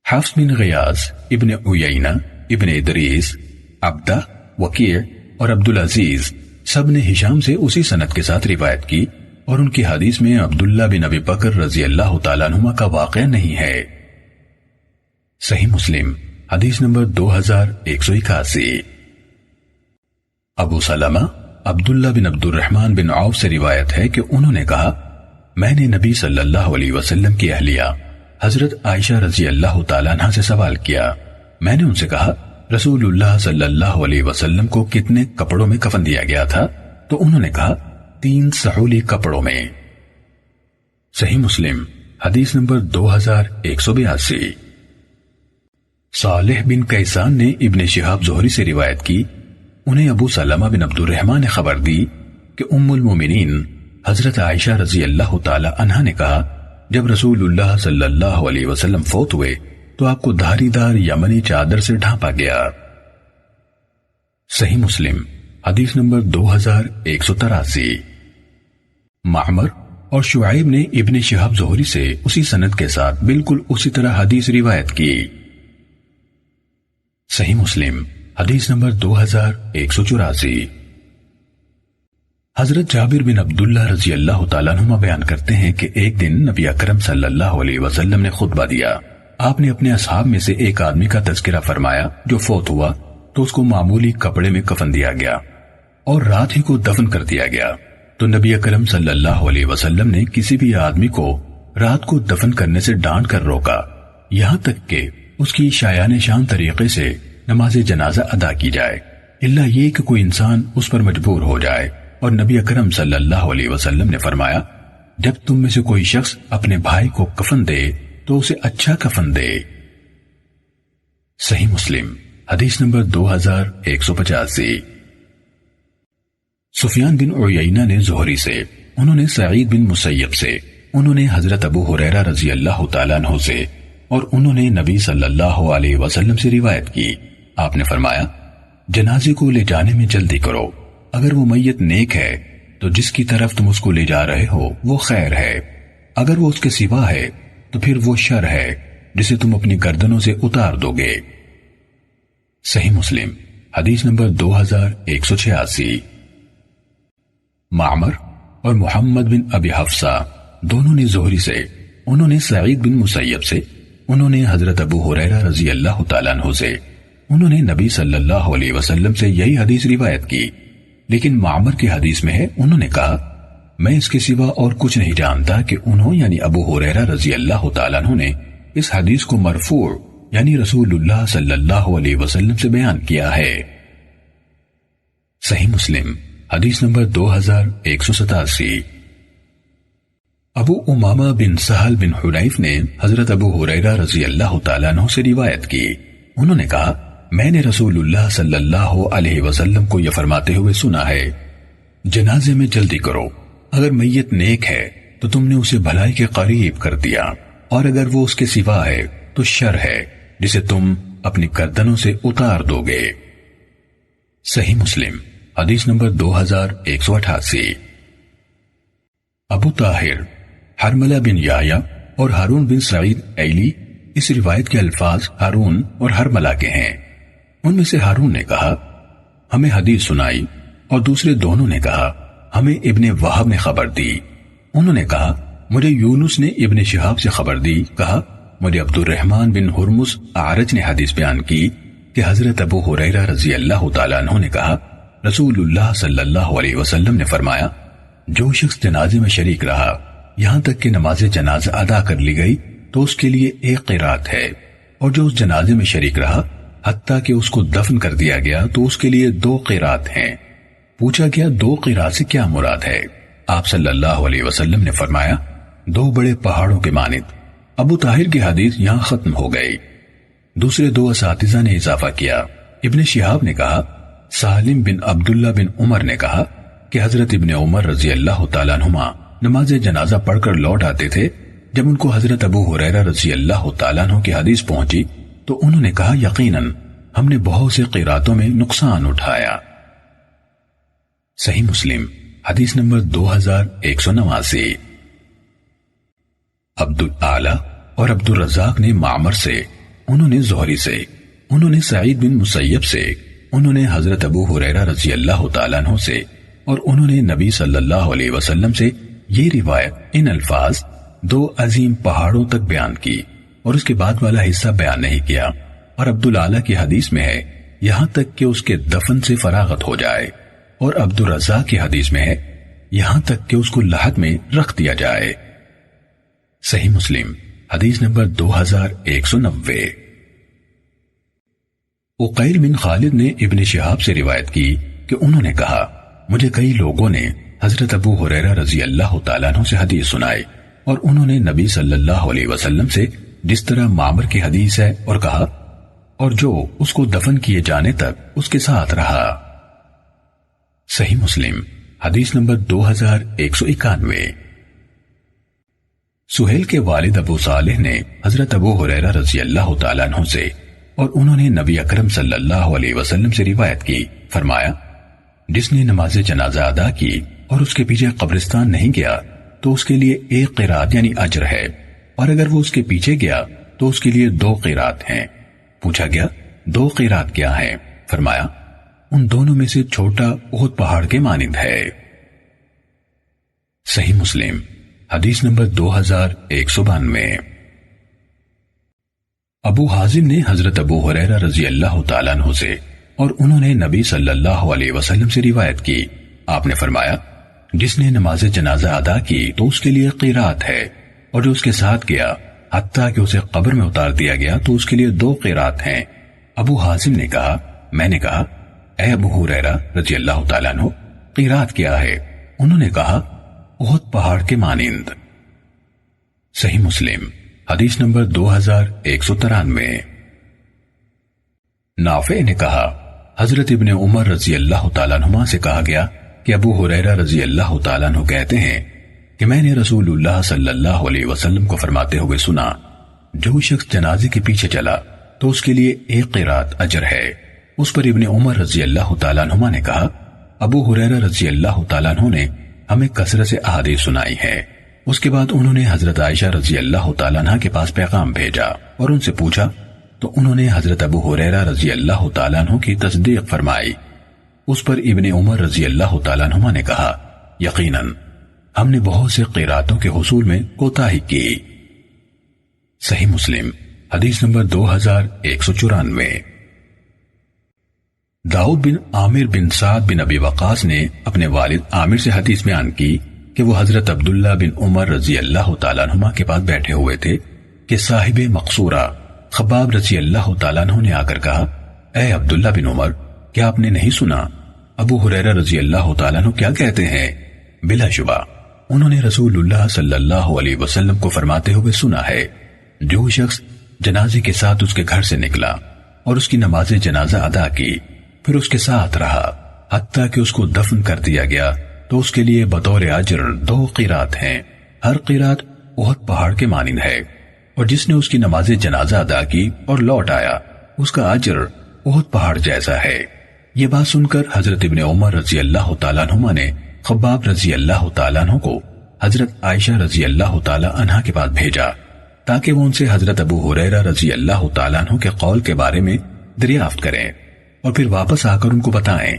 حفص بن غیاث، ابن عیینہ، ابن ادریس، عبدہ، وکیع اور عبدالعزیز سب نے ہشام سے اسی سند کے ساتھ روایت کی، اور ان کی حدیث میں عبداللہ بن ابی بکر رضی اللہ تعالیٰ عنہما کا واقعہ نہیں ہے۔ صحیح مسلم حدیث نمبر 2181۔ ابو سلمہ عبداللہ بن عبد الرحمن بن عوف سے روایت ہے کہ انہوں نے کہا میں نے نبی صلی اللہ علیہ وسلم کی اہلیہ حضرت عائشہ رضی اللہ تعالیٰ عنہ سے سوال کیا، میں نے ان سے کہا رسول اللہ صلی اللہ علیہ وسلم کو کتنے کپڑوں میں کفن دیا گیا تھا؟ تو انہوں نے کہا 3 سحولی کپڑوں میں۔ صحیح مسلم حدیث نمبر 2182۔ صالح بن کیسان نے ابن شہاب زہری سے روایت کی، انہیں ابو سلمہ بن عبد الرحمن نے خبر دی کہ ام المومنین حضرت عائشہ رضی اللہ تعالی عنہا نے کہا جب رسول اللہ صلی اللہ علیہ وسلم فوت ہوئے تو آپ کو دھاری دار یمنی چادر سے ڈھانپا گیا۔ صحیح مسلم حدیث نمبر 2183۔ معمر اور شعیب نے ابن شہاب زہری سے اسی سند کے ساتھ بالکل اسی طرح حدیث روایت کی۔ صحیح مسلم حدیث نمبر 2184۔ حضرت جابر بن عبداللہ رضی اللہ تعالیٰ عنہما بیان کرتے ہیں کہ ایک دن نبی اکرم صلی اللہ علیہ وسلم نے خطبہ دیا، آپ نے اپنے اصحاب میں سے ایک آدمی کا تذکرہ فرمایا جو فوت ہوا تو اس کو معمولی کپڑے میں کفن دیا گیا اور رات ہی کو دفن کر دیا گیا، تو نبی اکرم صلی اللہ علیہ وسلم نے کسی بھی آدمی کو رات کو دفن کرنے سے ڈانٹ کر روکا، یہاں تک کہ اس کی شایان شان طریقے سے نماز جنازہ ادا کی جائے، الا یہ کہ کوئی انسان اس پر مجبور ہو جائے۔ اور نبی اکرم صلی اللہ علیہ وسلم نے فرمایا، جب تم میں سے کوئی شخص اپنے بھائی کو کفن دے تو اسے اچھا کفن دے۔ صحیح مسلم حدیث نمبر 2185۔ سفیان بن عیینہ نے زہری سے، انہوں نے سعید بن مسیب سے، انہوں نے حضرت ابو ہریرہ رضی اللہ تعالیٰ عنہ سے، اور انہوں نے نبی صلی اللہ علیہ وسلم سے روایت کی، آپ نے فرمایا، جنازے کو لے جانے میں جلدی کرو، اگر وہ میت نیک ہے تو جس کی طرف تم اس کو لے جا رہے ہو وہ خیر ہے، اگر وہ اس کے سوا ہے تو پھر وہ شر ہے جسے تم اپنی گردنوں سے اتار دو گے۔ صحیح مسلم حدیث نمبر 2186۔ معمر اور محمد بن ابی حفصہ دونوں نے زہری سے، انہوں نے سعید بن مسیب سے، انہوں نے حضرت ابو ہریرہ رضی اللہ تعالیٰ عنہ سے، انہوں نے نبی صلی اللہ علیہ وسلم سے یہی حدیث روایت کی، لیکن معمر کی حدیث میں ہے، انہوں نے کہا، میں اس کے سوا اور کچھ نہیں جانتا کہ انہوں یعنی ابو ہریرہ رضی اللہ تعالیٰ عنہ نے اس حدیث کو مرفوع یعنی رسول اللہ صلی اللہ علیہ وسلم سے بیان کیا ہے۔ صحیح مسلم حدیث نمبر 2187۔ ابو امامہ بن سہل بن حنیف نے حضرت ابو ہریرہ رضی اللہ تعالیٰ عنہ سے روایت کی، انہوں نے کہا، میں نے رسول اللہ صلی اللہ علیہ وسلم کو یہ فرماتے ہوئے سنا ہے، جنازے میں جلدی کرو، اگر میت نیک ہے تو تم نے اسے بھلائی کے قریب کر دیا، اور اگر وہ اس کے سوا ہے تو شر ہے جسے تم اپنی گردنوں سے اتار دو گے۔ صحیح مسلم حدیث نمبر 2188۔ ابو طاہر حرملہ بن یحییٰ اور ہارون بن سعید ایلی، اس روایت کے الفاظ ہارون اور حرملہ کے ہیں، ان میں سے ہارون نے کہا، ہمیں حدیث سنائی، اور دوسرے دونوں نے کہا، ہمیں ابن وہب نے خبر دی، انہوں نے کہا، مجھے یونس نے ابن شہاب سے خبر دی، کہا، مجھے عبد الرحمن بن ہرمز اعرج نے حدیث بیان کی کہ حضرت ابو ہریرہ رضی اللہ تعالیٰ عنہ نے کہا، رسول اللہ صلی اللہ علیہ وسلم نے فرمایا، جو شخص جنازے میں شریک رہا یہاں تک کہ نماز جنازہ ادا کر لی گئی تو اس کے لیے ایک قرات ہے، اور جو اس جنازے میں شریک رہا حتیٰ کہ اس کو دفن کر دیا گیا تو اس کے لیے 2 قرات ہیں۔ پوچھا گیا 2 قرات سے کیا مراد ہے؟ آپ صلی اللہ علیہ وسلم نے فرمایا، 2 بڑے پہاڑوں کے مانند۔ ابو طاہر کی حدیث یہاں ختم ہو گئی۔ دوسرے 2 اساتذہ نے اضافہ کیا، ابن شہاب نے کہا، سالم بن عبداللہ بن عمر نے کہا کہ حضرت ابن عمر رضی اللہ تعالیٰ عنہما نماز جنازہ پڑھ کر لوٹ آتے تھے، جب ان کو حضرت ابو ہریرہ رضی اللہ تعالیٰ عنہ کی حدیث پہنچی تو انہوں نے کہا، یقیناً ہم نے بہت سے قراتوں میں نقصان اٹھایا۔ صحیح مسلم حدیث نمبر 2189۔ عبد الاعلی اور عبد الرزاق نے معمر سے، انہوں نے زہری سے، انہوں نے سعید بن مسیب سے، انہوں نے حضرت ابو ہریرہ رضی اللہ تعالیٰ عنہ سے، اور انہوں نے نبی صلی اللہ علیہ وسلم سے یہ روایت ان الفاظ 2 عظیم پہاڑوں تک بیان کی، اور اس کے بعد والا حصہ بیان نہیں کیا۔ اور عبد الاعلی کی حدیث میں ہے، یہاں تک کہ اس کے دفن سے فراغت ہو جائے، اور عبد الرزاق کی حدیث میں ہے، یہاں تک کہ اس کو لحد میں رکھ دیا جائے۔ صحیح مسلم حدیث نمبر 2190۔ عقیل بن خالد نے ابن شہاب سے روایت کی کہ انہوں نے کہا، مجھے کئی لوگوں نے حضرت ابو ہریرہ رضی اللہ تعالیٰ عنہ سے حدیث سنائی، اور انہوں نے نبی صلی اللہ علیہ وسلم سے جس طرح معمر کی حدیث ہے اور کہا، اور جو اس کو دفن کیے جانے تک اس کے ساتھ رہا۔ صحیح مسلم حدیث نمبر 2191۔ سہیل کے والد ابو صالح نے حضرت ابو ہریرہ رضی اللہ تعالیٰ عنہ سے، اور انہوں نے نبی اکرم صلی اللہ علیہ وسلم سے روایت کی، فرمایا، جس نے نماز جنازہ ادا کی اور اس کے پیچھے قبرستان نہیں گیا تو اس کے لیے 1 قرات یعنی اجر ہے، اور اگر وہ اس کے پیچھے گیا تو اس کے لیے 2 قرات ہیں۔ پوچھا گیا 2 قرات کیا ہیں؟ فرمایا، ان دونوں میں سے چھوٹا احد پہاڑ کے مانند ہے۔ صحیح مسلم حدیث نمبر 2192۔ ابو حازم نے حضرت ابو ہریرہ رضی اللہ تعالیٰ عنہ سے، اور انہوں نے نبی صلی اللہ علیہ وسلم سے روایت کی، آپ نے فرمایا، جس نے نماز جنازہ ادا کی تو اس کے لیے قیرات ہے، اور جو اس کے ساتھ گیا حتیٰ کہ اسے قبر میں اتار دیا گیا تو اس کے لیے 2 قیرات ہیں۔ ابو حازم نے کہا، میں نے کہا، اے ابو ہریرہ رضی اللہ تعالیٰ عنہ، قیرات کیا ہے؟ انہوں نے کہا، احد پہاڑ کے مانند۔ صحیح مسلم حدیث نمبر 2193۔ نافع نے کہا، حضرت ابن عمر رضی اللہ تعالیٰ عنہما سے کہا گیا کہ ابو ہریرہ رضی اللہ تعالیٰ عنہ کہتے ہیں کہ میں نے رسول اللہ صلی اللہ علیہ وسلم کو فرماتے ہوئے سنا، جو شخص جنازے کے پیچھے چلا تو اس کے لیے 1 قیرات اجر ہے۔ اس پر ابن عمر رضی اللہ تعالیٰ عنہما نے کہا، ابو ہریرہ رضی اللہ تعالیٰ عنہ نے ہمیں کثرت سے احادیث سنائی ہے۔ اس کے بعد انہوں نے حضرت عائشہ رضی اللہ تعالیٰ عنہ کے پاس پیغام بھیجا اور ان سے پوچھا تو انہوں نے حضرت ابو ہریرہ رضی اللہ تعالیٰ عنہ کی تصدیق فرمائی۔ اس پر ابن عمر رضی اللہ تعالیٰ عنہما نے کہا، یقیناً ہم نے بہت سے قیراتوں کے حصول میں کوتاہی کی۔ صحیح مسلم حدیث نمبر 2194۔ داؤد بن عامر بن سعد بن ابی وقاص نے اپنے والد عامر سے حدیث بیان کی کہ وہ حضرت عبداللہ بن عمر رضی اللہ تعالیٰ عنہما کے پاس بیٹھے ہوئے تھے کہ صاحب مقصورہ خباب رضی اللہ تعالیٰ عنہ نے آ کر کہا، اے عبداللہ بن عمر، کیا آپ نے نہیں سنا ابو ہریرہ رضی اللہ تعالیٰ عنہ کیا کہتے ہیں؟ بلا شبہ انہوں نے رسول اللہ صلی اللہ علیہ وسلم کو فرماتے ہوئے سنا ہے، جو شخص جنازے کے ساتھ اس کے گھر سے نکلا اور اس کی نماز جنازہ ادا کی، پھر اس کے ساتھ رہا حتیٰ کہ اس کو دفن کر دیا گیا، تو اس کے لیے بطور اجر 2 قیرات ہیں، ہر قیرات احد پہاڑ کے مانند ہے، اور جس نے اس کی نماز جنازہ ادا کی اور لوٹ آیا، اس کا اجر احد پہاڑ جیسا ہے۔ یہ بات سن کر حضرت ابن عمر رضی اللہ تعالیٰ عنہما نے خباب رضی اللہ تعالیٰ عنہ کو حضرت عائشہ رضی اللہ تعالیٰ عنہ کے پاس بھیجا تاکہ وہ ان سے حضرت ابو ہریرہ رضی اللہ تعالیٰ عنہ کے قول کے بارے میں دریافت کریں، اور پھر واپس آ کر ان کو بتائیں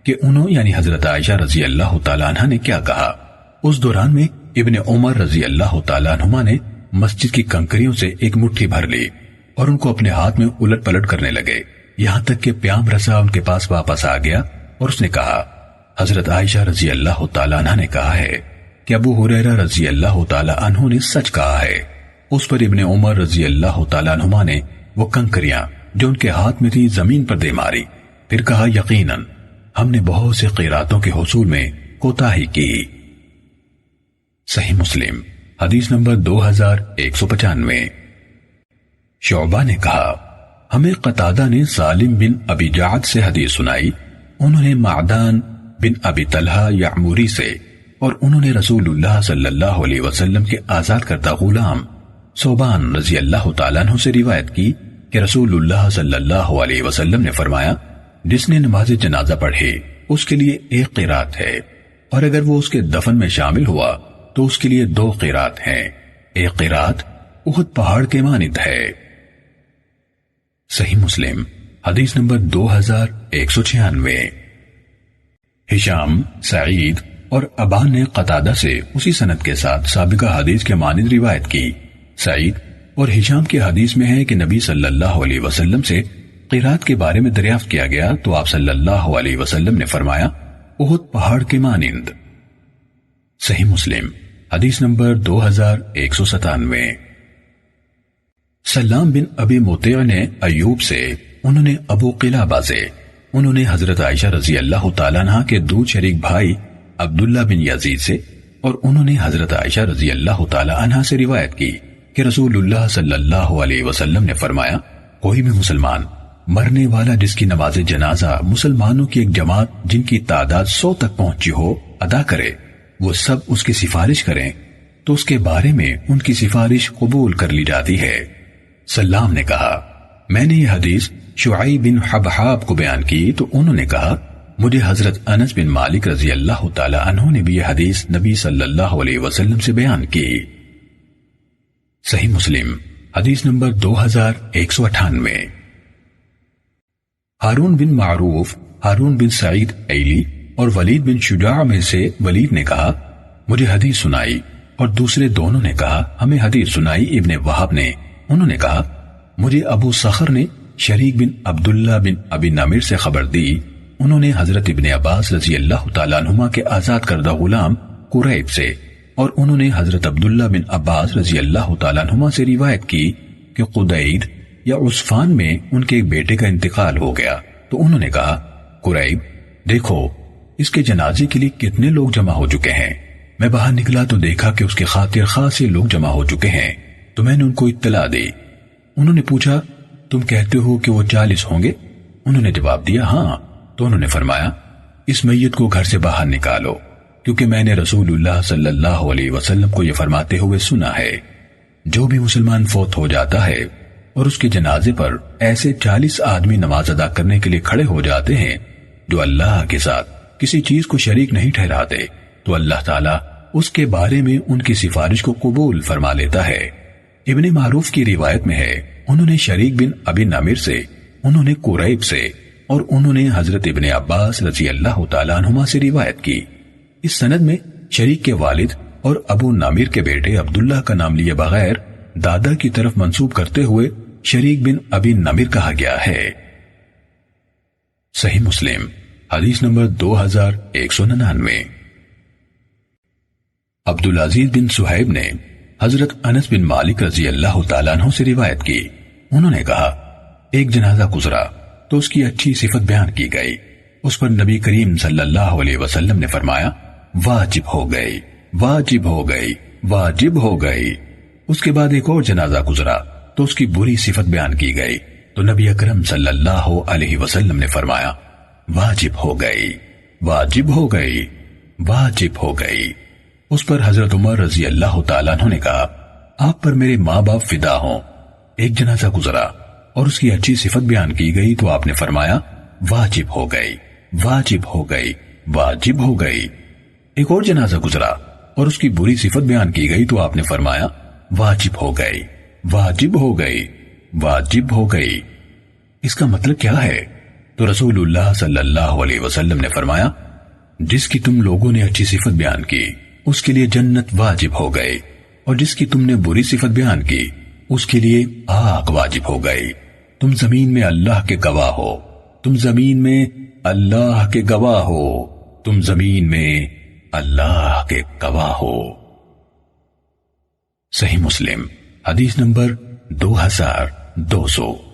کہ انہوں یعنی حضرت عائشہ رضی اللہ تعالیٰ عنہ نے کیا کہا۔ اس دوران میں ابن عمر رضی اللہ تعالیٰ عنہما نے مسجد کی کنکریوں سے ایک مٹھی بھر لی اور ان کو اپنے ہاتھ میں الٹ پلٹ کرنے لگے، یہاں تک کہ پیام رسا ان کے پاس واپس آ گیا اور اس نے کہا، حضرت عائشہ رضی اللہ تعالیٰ عنہ نے کہا ہے کہ ابو ہریرہ رضی اللہ تعالیٰ عنہ نے سچ کہا ہے۔ اس پر ابن عمر رضی اللہ تعالیٰ عنہما نے وہ کنکریاں جو ان کے ہاتھ میں تھی زمین پر دے ماری، پھر کہا، یقیناً ہم نے بہت سے قیراتوں کے حصول میں کوتاہی کی۔ صحیح مسلم حدیث نمبر 2195۔ شعبہ نے کہا، ہمیں قتادہ نے سالم بن ابی جعد سے حدیث سنائی، انہوں نے معدان بن ابی طلحہ یعموری سے، اور انہوں نے رسول اللہ صلی اللہ علیہ وسلم کے آزاد کردہ غلام صوبان رضی اللہ تعالیٰ عنہ سے روایت کی کہ رسول اللہ صلی اللہ علیہ وسلم نے فرمایا، جس نے نماز جنازہ پڑھی اس کے لیے 1 قیرات ہے، اور اگر وہ اس کے دفن میں شامل ہوا تو اس کے لیے 2 قیرات ہیں، 1 قیرات احد پہاڑ کے مانند ہے۔ صحیح مسلم حدیث نمبر 2196۔ ہشام، سعید اور ابان نے قتادہ سے اسی سند کے ساتھ سابقہ حدیث کے مانند روایت کی۔ سعید اور ہشام کی حدیث میں ہے کہ نبی صلی اللہ علیہ وسلم سے قیرات کے بارے میں دریافت کیا گیا تو آپ صلی اللہ علیہ وسلم نے فرمایا، احد پہاڑ کے مانند۔ صحیح مسلم حدیث نمبر 2197۔ سلام بن ابی مطیع نے ایوب سے، انہوں نے ابو قلابہ سے، انہوں نے حضرت عائشہ رضی اللہ تعالیٰ عنہ کے دو شریک بھائی عبداللہ بن یزید سے، اور انہوں نے حضرت عائشہ رضی اللہ تعالیٰ عنہ سے روایت کی کہ رسول اللہ صلی اللہ علیہ وسلم نے فرمایا، کوئی بھی مسلمان مرنے والا جس کی نماز جنازہ مسلمانوں کی ایک جماعت جن کی تعداد 100 تک پہنچی ہو ادا کرے، وہ سب اس کی سفارش کریں تو اس کے بارے میں ان کی سفارش قبول کر لی جاتی ہے۔ سلام نے کہا، میں نے یہ حدیث شعیب بن حبحاب کو بیان کی تو انہوں نے کہا، مجھے حضرت انس بن مالک رضی اللہ تعالی عنہ نے بھی یہ حدیث نبی صلی اللہ علیہ وسلم سے بیان کی۔ صحیح مسلم حدیث نمبر 2198۔ ہارون بن معروف، ہارون بن سعید ایلی اور ولید بن شجاع میں سے ولید نے کہا، مجھے حدیث سنائی، اور دوسرے دونوں نے کہا، ہمیں حدیث سنائی ابن وہب نے، انہوں نے کہا، مجھے ابو صخر نے شریک بن عبداللہ بن ابی نمر سے خبر دی انہوں نے حضرت ابن عباس رضی اللہ تعالیٰ عنہما کے آزاد کردہ غلام قریب سے اور انہوں نے حضرت عبداللہ بن عباس رضی اللہ تعالیٰ عنہما سے روایت کی کہ قدید یا عصفان میں ان کے ایک بیٹے کا انتقال ہو گیا تو انہوں نے کہا قریب دیکھو اس کے جنازے کے لیے کتنے لوگ جمع ہو چکے ہیں۔ میں باہر نکلا تو دیکھا کہ اس کے خاطر خاصے لوگ جمع ہو چکے ہیں تو میں نے ان کو اطلاع دی۔ انہوں نے پوچھا تم کہتے ہو کہ وہ 40 ہوں گے؟ انہوں نے جواب دیا ہاں۔ تو انہوں نے فرمایا اس میت کو گھر سے باہر نکالو کیونکہ میں نے رسول اللہ صلی اللہ علیہ وسلم کو یہ فرماتے ہوئے سنا ہے جو بھی مسلمان فوت ہو جاتا ہے اور اس کے جنازے پر ایسے 40 آدمی نماز ادا کرنے کے لیے کھڑے ہو جاتے ہیں جو اللہ کے ساتھ کسی چیز کو شریک نہیں ٹھہراتے تو اللہ تعالیٰ اس کے بارے میں ان کی سفارش کو قبول فرما لیتا ہے۔ ابن معروف کی روایت میں ہے انہوں نے شریک بن ابی نامر سے، انہوں نے قریب سے اور انہوں نے حضرت ابن عباس رضی اللہ تعالیٰ عنہما سے روایت کی۔ اس سند میں شریک کے والد اور ابو نامر کے بیٹے عبداللہ کا نام لیے بغیر دادا کی طرف منسوب کرتے ہوئے شریک بن ابی نامر کہا گیا ہے۔ صحیح مسلم حدیث نمبر 2199۔ عبدالعزیز بن صہیب نے حضرت انس بن مالک رضی اللہ تعالیٰ عنہ سے روایت کی، انہوں نے کہا ایک جنازہ گزرا تو اس کی اچھی صفت بیان کی گئی، اس پر نبی کریم صلی اللہ علیہ وسلم نے فرمایا واجب ہو گئی، واجب ہو گئی، واجب ہو گئی۔ اس کے بعد ایک اور جنازہ گزرا تو اس کی بری صفت بیان کی گئی تو نبی اکرم صلی اللہ علیہ وسلم نے فرمایا واجب ہو گئی، واجب ہو گئی، واجب ہو گئی۔ اس پر حضرت عمر رضی اللہ تعالیٰ عنہ نے کہا آپ پر میرے ماں باپ فدا ہوں۔ ایک جنازہ گزرا اور اس کی اچھی صفت بیان کی گئی تو آپ نے فرمایا واجب ہو گئی، واجب ہو گئی، واجب ہو گئی۔ ایک اور جنازہ گزرا اور اس کی بری صفت بیان کی گئی تو آپ نے فرمایا واجب ہو گئی، واجب ہو گئی، واجب ہو گئی۔ اس کا مطلب کیا ہے؟ تو رسول اللہ صلی اللہ علیہ وسلم نے فرمایا جس کی تم لوگوں نے اچھی صفت بیان کی اس کے لیے جنت واجب ہو گئی اور جس کی تم نے بری صفت بیان کی اس کے لیے آگ واجب ہو گئی۔ تم زمین میں اللہ کے گواہ ہو، تم زمین میں اللہ کے گواہ ہو، تم زمین میں اللہ کے گواہ ہو۔ صحیح مسلم حدیث نمبر 2200۔